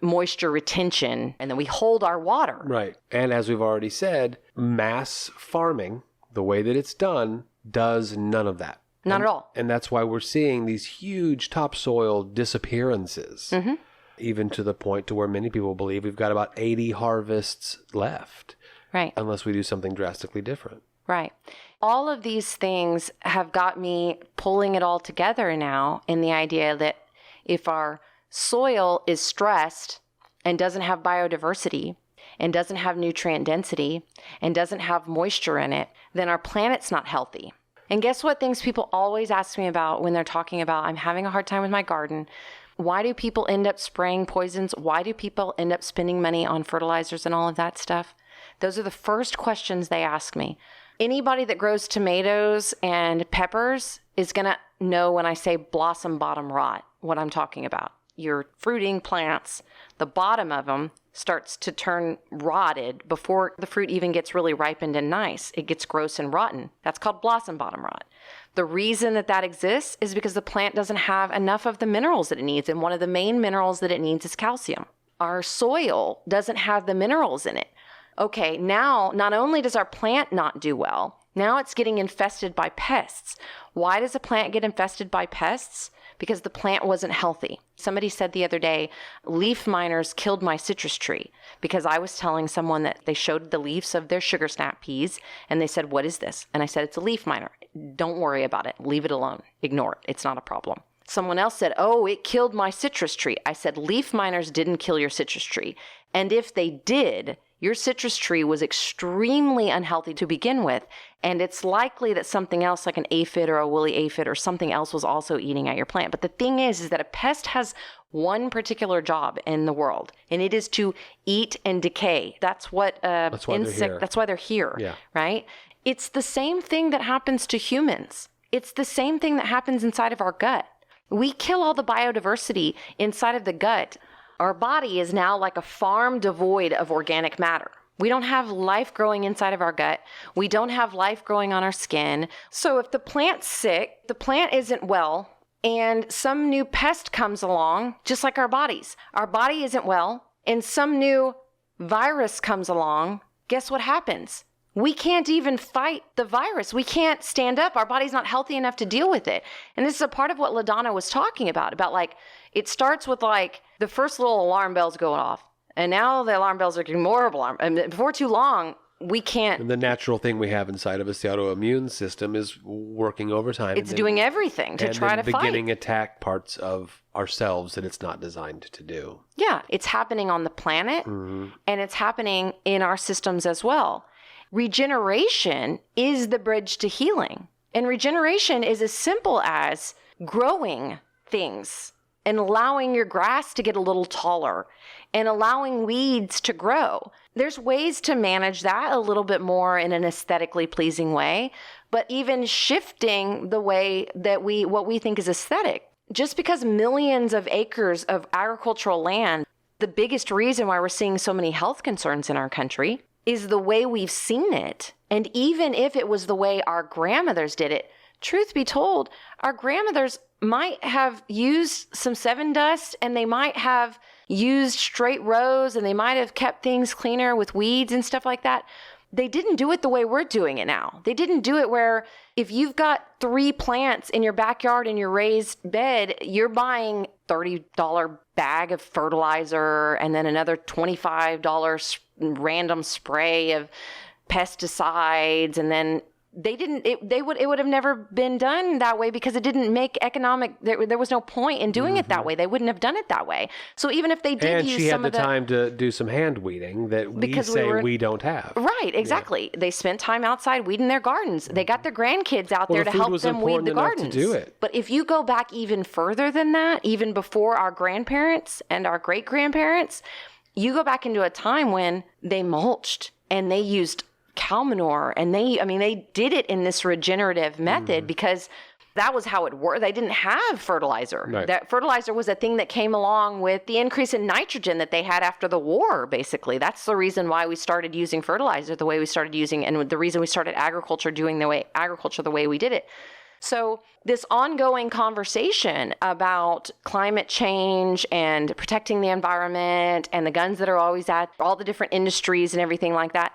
moisture retention and that we hold our water. Right. And as we've already said, mass farming, the way that it's done, does none of that. Not at all. And that's why we're seeing these huge topsoil disappearances, even to the point to where many people believe we've got about 80 harvests left. Right. Unless we do something drastically different. Right. All of these things have got me pulling it all together now in the idea that if our soil is stressed and doesn't have biodiversity and doesn't have nutrient density and doesn't have moisture in it, then our planet's not healthy. And guess what things people always ask me about when they're talking about, I'm having a hard time with my garden. Why do people end up spraying poisons? Why do people end up spending money on fertilizers and all of that stuff? Those are the first questions they ask me. Anybody that grows tomatoes and peppers is going to know when I say blossom bottom rot, what I'm talking about. Your fruiting plants, the bottom of them starts to turn rotted before the fruit even gets really ripened and nice. It gets gross and rotten. That's called blossom bottom rot. The reason that exists is because the plant doesn't have enough of the minerals that it needs, and one of the main minerals that it needs is calcium. Our soil doesn't have the minerals in it. Okay, now not only does our plant not do well, now it's getting infested by pests. Why does a plant get infested by pests? Because the plant wasn't healthy. Somebody said the other day, leaf miners killed my citrus tree, because I was telling someone that they showed the leaves of their sugar snap peas and they said, what is this? And I said, it's a leaf miner. Don't worry about it. Leave it alone. Ignore it. It's not a problem. Someone else said, oh, it killed my citrus tree. I said, leaf miners didn't kill your citrus tree. And if they did, your citrus tree was extremely unhealthy to begin with, and it's likely that something else like an aphid or a woolly aphid or something else was also eating at your plant. But the thing is that a pest has one particular job in the world, and it is to eat and decay. That's what that's why they're here, right? It's the same thing that happens to humans. It's the same thing that happens inside of our gut. We kill all the biodiversity inside of the gut. Our body is now like a farm devoid of organic matter. We don't have life growing inside of our gut. We don't have life growing on our skin. So if the plant's sick, the plant isn't well, and some new pest comes along, just like our body isn't well, and some new virus comes along, guess what happens? We can't even fight the virus. We can't stand up. Our body's not healthy enough to deal with it. And this is a part of what LaDonna was talking about like, it starts with like the first little alarm bells going off. And now the alarm bells are getting more alarm. And before too long, we can't. And the natural thing we have inside of us, the autoimmune system, is working overtime. It's doing everything to try to fight. Beginning attack parts of ourselves that it's not designed to do. Yeah, it's happening on the planet, and it's happening in our systems as well. Regeneration is the bridge to healing. And regeneration is as simple as growing things and allowing your grass to get a little taller and allowing weeds to grow. There's ways to manage that a little bit more in an aesthetically pleasing way, but even shifting the way that what we think is aesthetic. Just because millions of acres of agricultural land, the biggest reason why we're seeing so many health concerns in our country is the way we've seen it. And even if it was the way our grandmothers did it, truth be told, our grandmothers might have used some 7 dust and they might have used straight rows and they might have kept things cleaner with weeds and stuff like that. They didn't do it the way we're doing it now. They didn't do it where if you've got 3 plants in your backyard in your raised bed, you're buying $30 bag of fertilizer and then another $25 random spray of pesticides, and then it would have never been done that way because it didn't make economic, there was no point in doing it that way. They wouldn't have done it that way. So even if they did and use she some had of the time to do some hand weeding that we don't have. Right, exactly. Yeah. They spent time outside weeding their gardens. They got their grandkids out there to help them weed the gardens. To do it. But if you go back even further than that, even before our grandparents and our great-grandparents, you go back into a time when they mulched and they used cow manure, and they did it in this regenerative method because that was how it worked. They didn't have fertilizer. Right. That fertilizer was a thing that came along with the increase in nitrogen that they had after the war, basically. That's the reason why we started using fertilizer the way we started using, and the reason we started agriculture the way we did it. So this ongoing conversation about climate change and protecting the environment and the guns that are always at all the different industries and everything like that,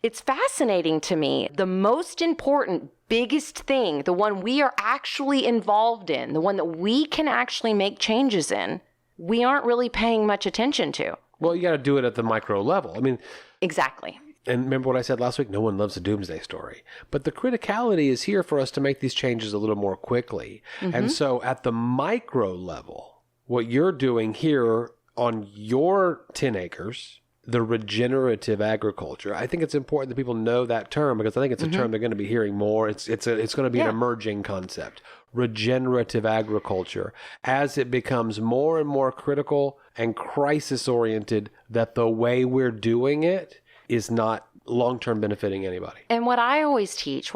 it's fascinating to me. The most important, biggest thing, the one we are actually involved in, the one that we can actually make changes in, we aren't really paying much attention to. Well, you got to do it at the micro level. I mean, exactly. And remember what I said last week? No one loves a doomsday story. But the criticality is here for us to make these changes a little more quickly. And so at the micro level, what you're doing here on your 10 acres, the regenerative agriculture. I think it's important that people know that term because I think it's a term they're going to be hearing more. It's going to be an emerging concept. Regenerative agriculture, as it becomes more and more critical and crisis oriented, that the way we're doing it is not long-term benefiting anybody. And what I always teach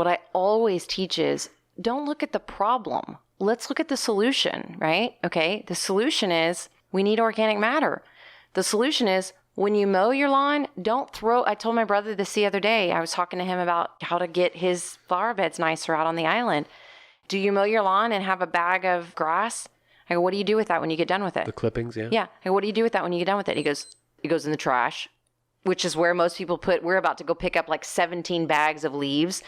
is don't look at the problem. Let's look at the solution, right? Okay. The solution is we need organic matter. The solution is when you mow your lawn, I told my brother this the other day. I was talking to him about how to get his flower beds nicer out on the island. Do you mow your lawn and have a bag of grass? I go, what do you do with that when you get done with it? The clippings, yeah. Yeah. I go, what do you do with that when you get done with it? He goes, it goes in the trash, which is where most people we're about to go pick up like 17 bags of leaves.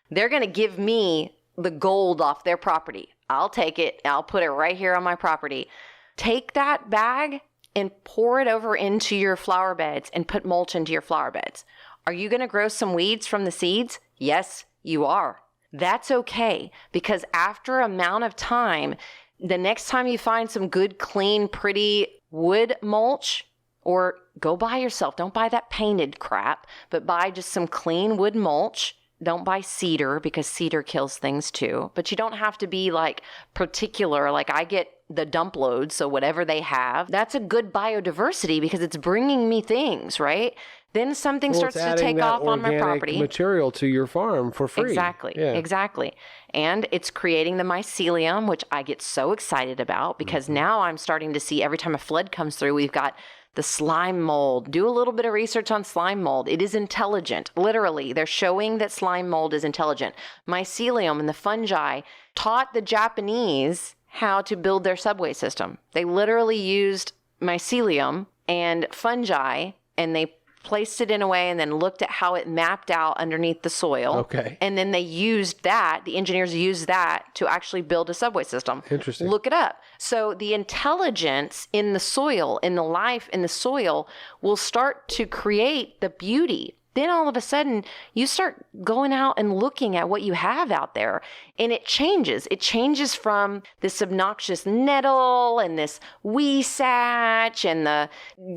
They're going to give me the gold off their property. I'll take it. I'll put it right here on my property. Take that bag and pour it over into your flower beds and put mulch into your flower beds. Are you going to grow some weeds from the seeds? Yes, you are. That's okay, because after an amount of time, the next time you find some good, clean, pretty wood mulch, or go buy yourself, don't buy that painted crap, but buy just some clean wood mulch. Don't buy cedar because cedar kills things too. But you don't have to be like particular. Like I get the dump load, so whatever they have, that's a good biodiversity because it's bringing me things, right? Then something starts to take off on my property. Material to your farm for free. Exactly, exactly. And it's creating the mycelium, which I get so excited about because now I'm starting to see every time a flood comes through, we've got the slime mold. Do a little bit of research on slime mold. It is intelligent. Literally, they're showing that slime mold is intelligent. Mycelium and the fungi taught the Japanese how to build their subway system. They literally used mycelium and fungi, and they placed it in a way and then looked at how it mapped out underneath the soil. Okay. And then they used that, the engineers used that to actually build a subway system. Interesting. Look it up. So the intelligence in the soil, in the life in the soil, will start to create the beauty. Then all of a sudden, you start going out and looking at what you have out there, and it changes. It changes from this obnoxious nettle and this weesatch and the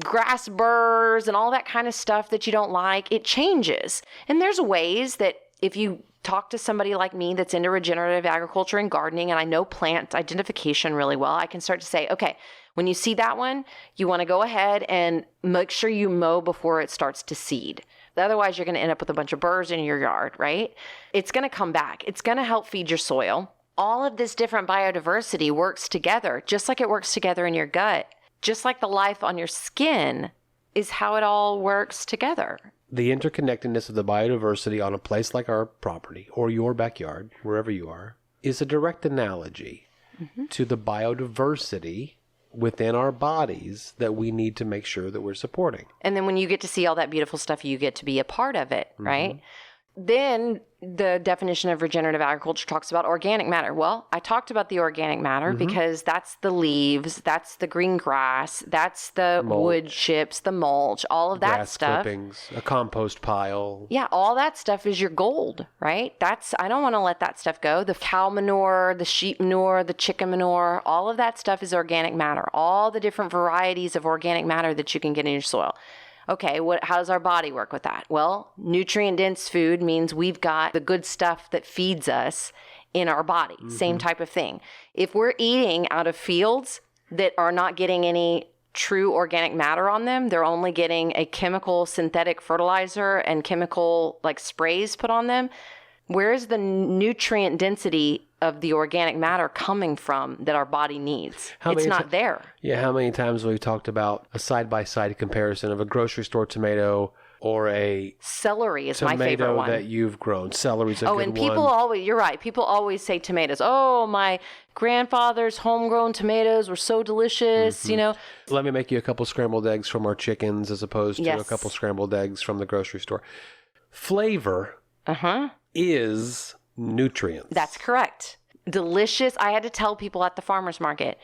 grass burrs and all that kind of stuff that you don't like. It changes. And there's ways that if you talk to somebody like me that's into regenerative agriculture and gardening, and I know plant identification really well, I can start to say, okay, when you see that one, you want to go ahead and make sure you mow before it starts to seed. Otherwise, you're going to end up with a bunch of burrs in your yard, right? It's going to come back. It's going to help feed your soil. All of this different biodiversity works together, just like it works together in your gut, just like the life on your skin is how it all works together. The interconnectedness of the biodiversity on a place like our property or your backyard, wherever you are, is a direct analogy to the biodiversity within our bodies that we need to make sure that we're supporting. And then when you get to see all that beautiful stuff, you get to be a part of it, right? Then the definition of regenerative agriculture talks about organic matter. Well, I talked about the organic matter because that's the leaves, that's the green grass, that's the wood chips, the mulch, all of that Grass stuff. clippings, a compost pile. Yeah, all that stuff is your gold, right? I don't want to let that stuff go. The cow manure, the sheep manure, the chicken manure, all of that stuff is organic matter. All the different varieties of organic matter that you can get in your soil. Okay, how does our body work with that? Well, nutrient-dense food means we've got the good stuff that feeds us in our body. Same type of thing. If we're eating out of fields that are not getting any true organic matter on them, they're only getting a chemical synthetic fertilizer and chemical like sprays put on them, where is the nutrient density of the organic matter coming from that our body needs? It's not there. Yeah, how many times have we talked about a side-by-side comparison of a grocery store tomato or a celery is my favorite tomato one. that you've grown. Celery's a good one. Oh, and people always, you're right, people always say tomatoes. Oh, my grandfather's homegrown tomatoes were so delicious, you know. Let me make you a couple scrambled eggs from our chickens as opposed to a couple scrambled eggs from the grocery store. Flavor is nutrients. That's correct. Delicious. I had to tell people at the farmer's market,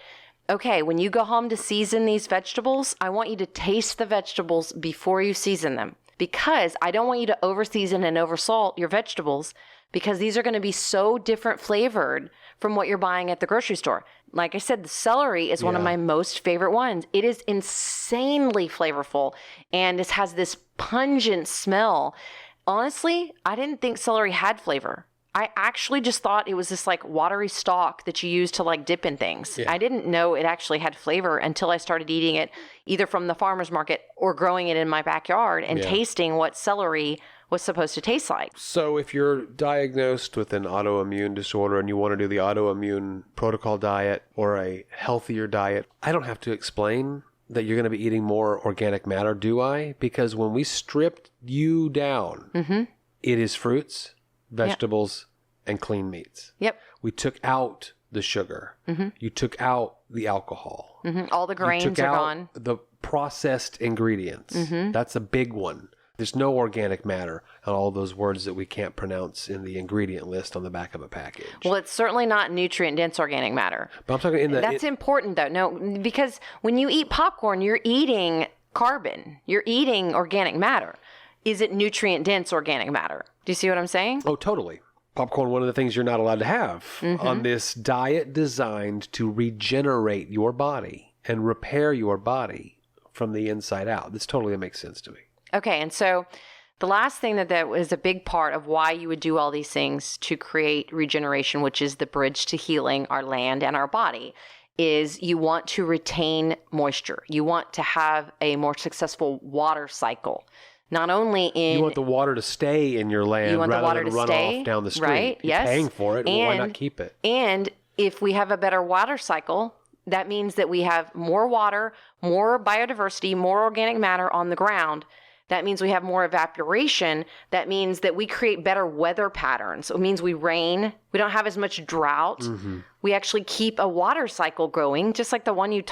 okay, when you go home to season these vegetables, I want you to taste the vegetables before you season them, because I don't want you to over-season and over-salt your vegetables, because these are going to be so different flavored from what you're buying at the grocery store. Like I said, the celery is one of my most favorite ones. It is insanely flavorful, and it has this pungent smell. Honestly, I didn't think celery had flavor. I actually just thought it was this like watery stalk that you use to like dip in things. Yeah. I didn't know it actually had flavor until I started eating it either from the farmer's market or growing it in my backyard and tasting what celery was supposed to taste like. So if you're diagnosed with an autoimmune disorder and you want to do the autoimmune protocol diet or a healthier diet, I don't have to explain that you're going to be eating more organic matter, do I? Because when we stripped you down, it is fruits, vegetables, and clean meats. We took out the sugar. You took out the alcohol. All the grains you took are out gone. The processed ingredients. That's a big one. There's no organic matter on all those words that we can't pronounce in the ingredient list on the back of a package. Well, it's certainly not nutrient-dense organic matter. But I'm talking That's important, though. No, because when you eat popcorn, you're eating carbon. You're eating organic matter. Is it nutrient-dense organic matter? Do you see what I'm saying? Oh, totally. Popcorn, one of the things you're not allowed to have on this diet designed to regenerate your body and repair your body from the inside out. This totally makes sense to me. Okay, and so the last thing that was a big part of why you would do all these things to create regeneration, which is the bridge to healing our land and our body, is you want to retain moisture. You want to have a more successful water cycle. Not only in... You want the water to stay in your land rather than run off down the street. Right, You're paying for it, well, why not keep it? And if we have a better water cycle, that means that we have more water, more biodiversity, more organic matter on the ground. That means we have more evaporation. That means that we create better weather patterns. It means we rain. We don't have as much drought. We actually keep a water cycle going, just like the one you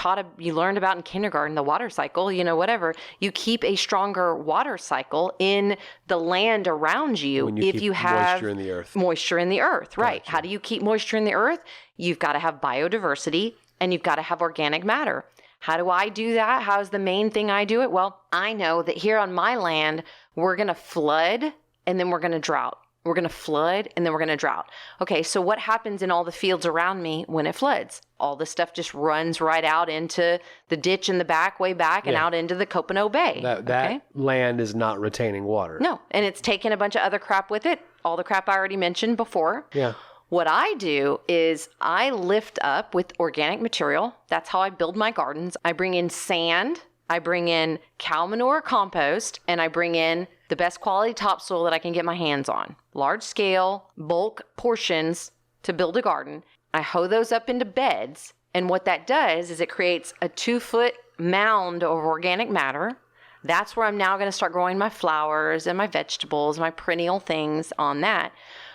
learned about in kindergarten, the water cycle, whatever. You keep a stronger water cycle in the land around you if you have moisture in the earth. Moisture in the earth, right. Gotcha. How do you keep moisture in the earth? You've got to have biodiversity and you've got to have organic matter. How do I do that? How's the main thing I do it? Well, I know that here on my land, we're going to flood and then we're going to drought. we're going to flood, and then we're going to drought. Okay, so what happens in all the fields around me when it floods? All the stuff just runs right out into the ditch in the back, way back, and out into the Copano Bay. That land is not retaining water. No, and it's taken a bunch of other crap with it, all the crap I already mentioned before. Yeah. What I do is I lift up with organic material. That's how I build my gardens. I bring in sand, I bring in cow manure compost, and I bring in the best quality topsoil that I can get my hands on. Large scale, bulk portions to build a garden. I hoe those up into beds. And what that does is it creates a 2-foot mound of organic matter. That's where I'm now going to start growing my flowers and my vegetables, my perennial things on that.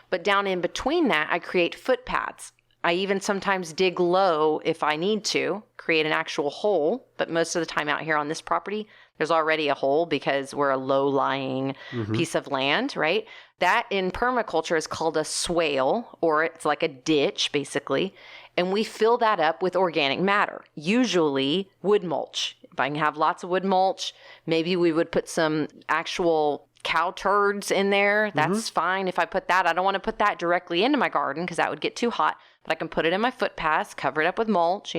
But down in between that, I create footpaths. I even sometimes dig low if I need to, create an actual hole. But most of the time out here on this property, there's already a hole because we're a low-lying piece of land, right? That in permaculture is called a swale, or it's like a ditch, basically. And we fill that up with organic matter, usually wood mulch. If I can have lots of wood mulch, maybe we would put some actual cow turds in there. That's fine if I put that. I don't want to put that directly into my garden because that would get too hot, but I can put it in my footpaths, cover it up with mulch,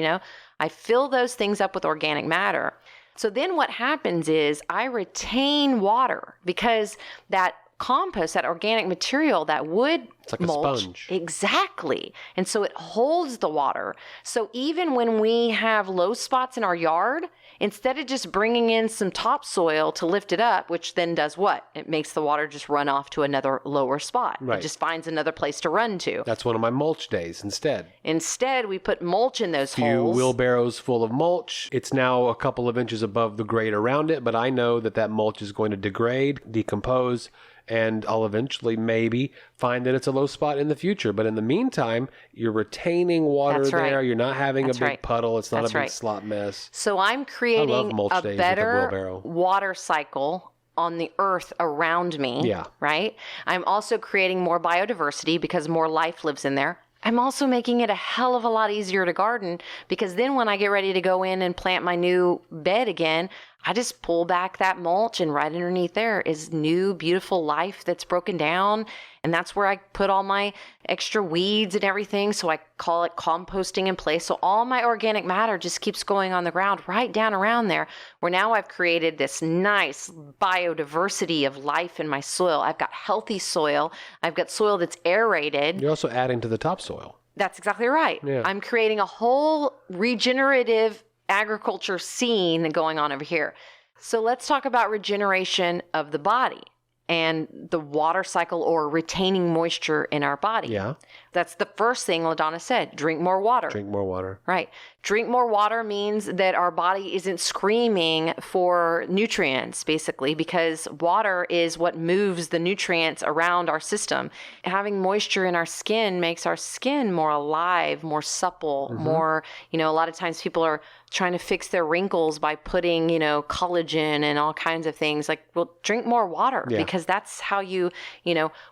I fill those things up with organic matter. So then what happens is I retain water because that compost, that organic material, that wood It's like mulch, a sponge. Exactly. And so it holds the water. So even when we have low spots in our yard, instead of just bringing in some topsoil to lift it up, which then does what? It makes the water just run off to another lower spot. Right. It just finds another place to run to. That's one of my mulch days instead. Instead, we put mulch in those Few holes. wheelbarrows full of mulch. It's now a couple of inches above the grade around it, but I know that mulch is going to degrade, decompose, and I'll eventually maybe find that it's a low spot in the future. But in the meantime, you're retaining water That's right. there. You're not having That's a big right. puddle. It's not That's a big right. slop mess. So I'm creating mulch a days with a better wheelbarrow. water cycle on the earth around me. Yeah. Right? I'm also creating more biodiversity because more life lives in there. I'm also making it a hell of a lot easier to garden because then when I get ready to go in and plant my new bed again, I just pull back that mulch and right underneath there is new, beautiful life that's broken down. And that's where I put all my extra weeds and everything. So I call it composting in place. So all my organic matter just keeps going on the ground right down around there, where now I've created this nice biodiversity of life in my soil. I've got healthy soil. I've got soil that's aerated. You're also adding to the topsoil. That's exactly right. Yeah. I'm creating a whole regenerative agriculture scene going on over here. So let's talk about regeneration of the body and the water cycle or retaining moisture in our body. Yeah. That's the first thing LaDonna said, drink more water. Drink more water. Right. Drink more water means that our body isn't screaming for nutrients, basically, because water is what moves the nutrients around our system. Having moisture in our skin makes our skin more alive, more supple, more, a lot of times people are trying to fix their wrinkles by putting, collagen and all kinds of things. Like, well, drink more water because that's how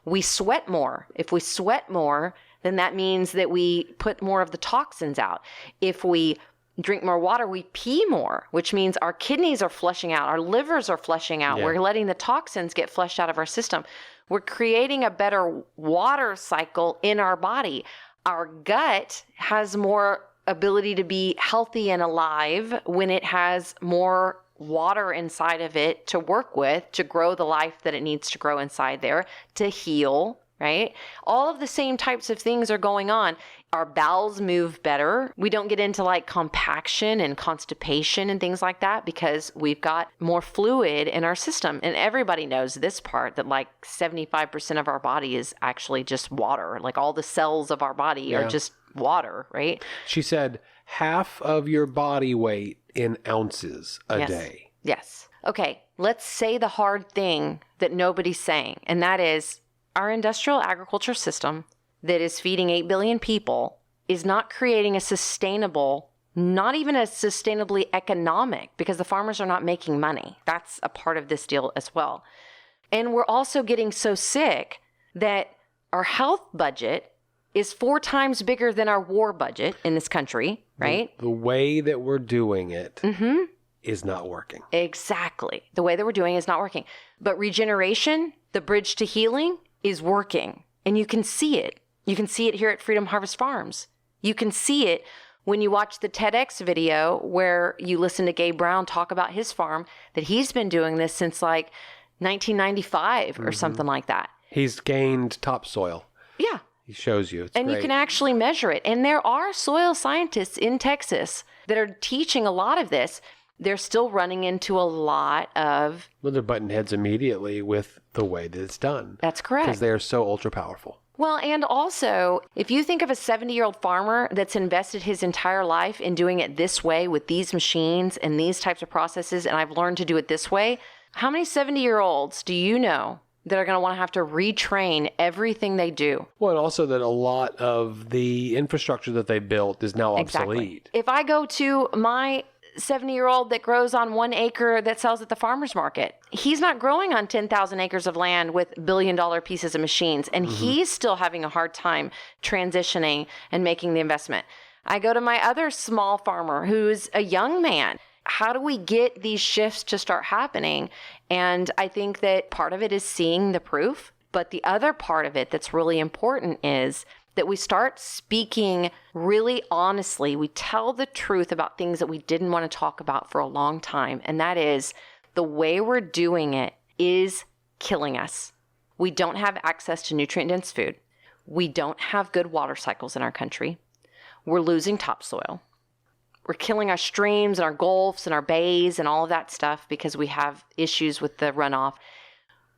we sweat more. If we sweat more, then that means that we put more of the toxins out. If we drink more water, we pee more, which means our kidneys are flushing out, our livers are flushing out. Yeah. We're letting the toxins get flushed out of our system. We're creating a better water cycle in our body. Our gut has more ability to be healthy and alive when it has more water inside of it to work with, to grow the life that it needs to grow inside there, to heal, right? All of the same types of things are going on. Our bowels move better. We don't get into like compaction and constipation and things like that because we've got more fluid in our system. And everybody knows this part, that like 75% of our body is actually just water. Like all the cells of our body are just water, right? She said half of your body weight in ounces a day. Yes. Okay, let's say the hard thing that nobody's saying, and that is our industrial agriculture system that is feeding 8 billion people is not creating a sustainable, not even a sustainably economic, because the farmers are not making money. That's a part of this deal as well. And we're also getting so sick that our health budget is 4 times bigger than our war budget in this country, right? The way that we're doing it is not working. Exactly. The way that we're doing it is not working. But regeneration, the bridge to healing, is working. And you can see it. You can see it here at Freedom Harvest Farms. You can see it when you watch the TEDx video where you listen to Gabe Brown talk about his farm, that he's been doing this since like 1995 or something like that. He's gained topsoil. Yeah. He shows you. It's and great. You can actually measure it. And there are soil scientists in Texas that are teaching a lot of this. They're still running into a lot of... Well, they're butting heads immediately with the way that it's done. That's correct. Because they are so ultra powerful. Well, and also, if you think of a 70-year-old farmer that's invested his entire life in doing it this way with these machines and these types of processes, and I've learned to do it this way, how many 70-year-olds do you know that are going to want to have to retrain everything they do? Well, and also that a lot of the infrastructure that they built is now Exactly. obsolete. If I go to my 70-year-old that grows on 1 acre that sells at the farmer's market, he's not growing on 10,000 acres of land with billion-dollar pieces of machines, and he's still having a hard time transitioning and making the investment. I go to my other small farmer who's a young man. How do we get these shifts to start happening? And I think that part of it is seeing the proof, but the other part of it that's really important is that we start speaking really honestly. We tell the truth about things that we didn't want to talk about for a long time. And that is the way we're doing it is killing us. We don't have access to nutrient-dense food. We don't have good water cycles in our country. We're losing topsoil. We're killing our streams and our gulfs and our bays and all of that stuff because we have issues with the runoff.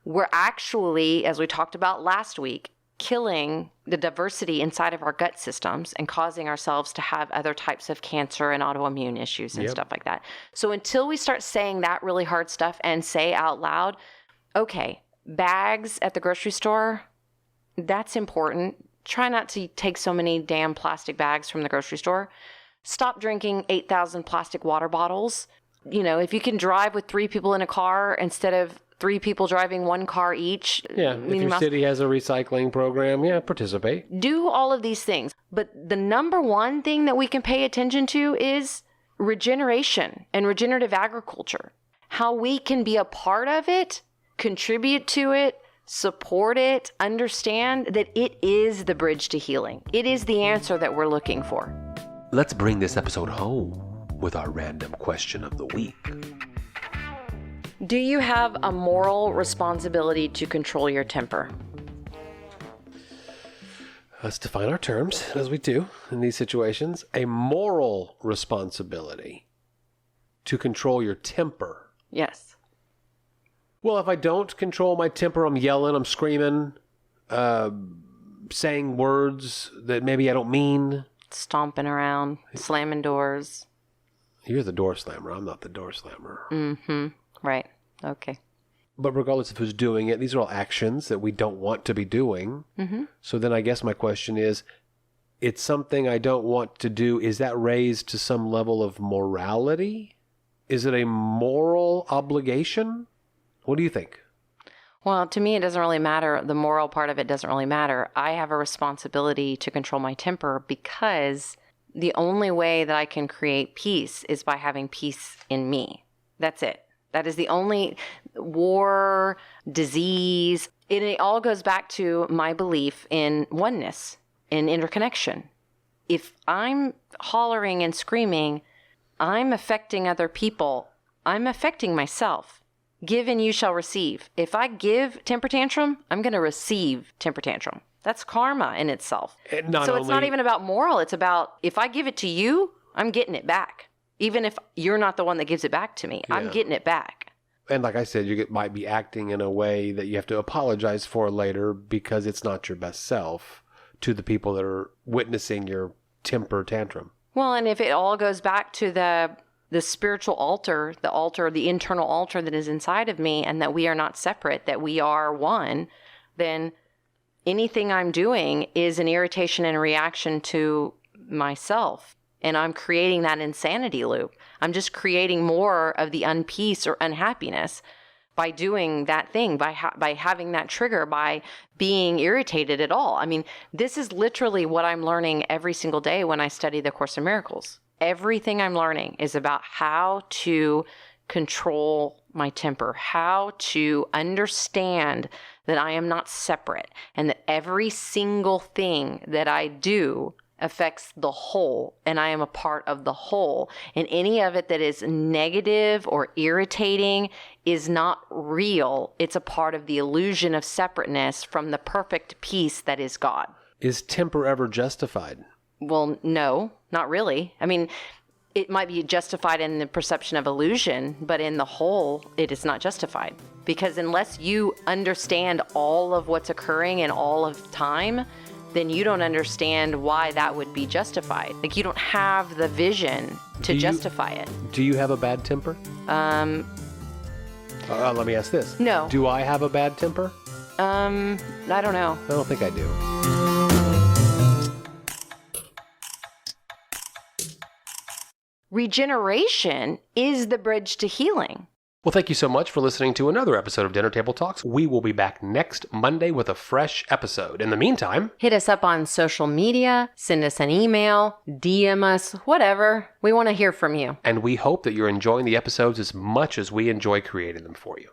We're actually, as we talked about last week, killing the diversity inside of our gut systems and causing ourselves to have other types of cancer and autoimmune issues and stuff like that. So until we start saying that really hard stuff and say out loud, okay, bags at the grocery store, that's important. Try not to take so many damn plastic bags from the grocery store. Stop drinking 8,000 plastic water bottles. You know, if you can drive with 3 people in a car instead of 3 people driving 1 car each. Yeah, if your city has a recycling program, participate. Do all of these things. But the number one thing that we can pay attention to is regeneration and regenerative agriculture. How we can be a part of it, contribute to it, support it, understand that it is the bridge to healing. It is the answer that we're looking for. Let's bring this episode home with our random question of the week. Do you have a moral responsibility to control your temper? Let's define our terms, as we do in these situations. A moral responsibility to control your temper. Yes. Well, if I don't control my temper, I'm yelling, I'm screaming, saying words that maybe I don't mean. Stomping around, slamming doors. You're the door slammer. I'm not the door slammer. Mm-hmm. Right. Okay. But regardless of who's doing it, these are all actions that we don't want to be doing. Mm-hmm. So then I guess my question is, it's something I don't want to do. Is that raised to some level of morality? Is it a moral obligation? What do you think? Well, to me, it doesn't really matter. The moral part of it doesn't really matter. I have a responsibility to control my temper because the only way that I can create peace is by having peace in me. That's it. That is the only war, disease. It all goes back to my belief in oneness, in interconnection. If I'm hollering and screaming, I'm affecting other people. I'm affecting myself. Give and you shall receive. If I give temper tantrum, I'm going to receive temper tantrum. That's karma in itself. So it's not even about moral. It's about if I give it to you, I'm getting it back. Even if you're not the one that gives it back to me, I'm getting it back. And like I said, you might be acting in a way that you have to apologize for later because it's not your best self to the people that are witnessing your temper tantrum. Well, and if it all goes back to the spiritual altar, the internal altar that is inside of me, and that we are not separate, that we are one, then anything I'm doing is an irritation and a reaction to myself. And I'm creating that insanity loop. I'm just creating more of the unpeace or unhappiness by doing that thing, by having that trigger, by being irritated at all. I mean, this is literally what I'm learning every single day when I study the Course in Miracles. Everything I'm learning is about how to control my temper, how to understand that I am not separate and that every single thing that I do affects the whole, and I am a part of the whole. And any of it that is negative or irritating is not real. It's a part of the illusion of separateness from the perfect peace that is God. Is temper ever justified? Well, no, not really. I mean, it might be justified in the perception of illusion, but in the whole, it is not justified. Because unless you understand all of what's occurring in all of time, then you don't understand why that would be justified. Like, you don't have the vision to justify it. Do you have a bad temper? Let me ask this. No. Do I have a bad temper? I don't know. I don't think I do. Regeneration is the bridge to healing. Well, thank you so much for listening to another episode of Dinner Table Talks. We will be back next Monday with a fresh episode. In the meantime, hit us up on social media, send us an email, DM us, whatever. We want to hear from you. And we hope that you're enjoying the episodes as much as we enjoy creating them for you.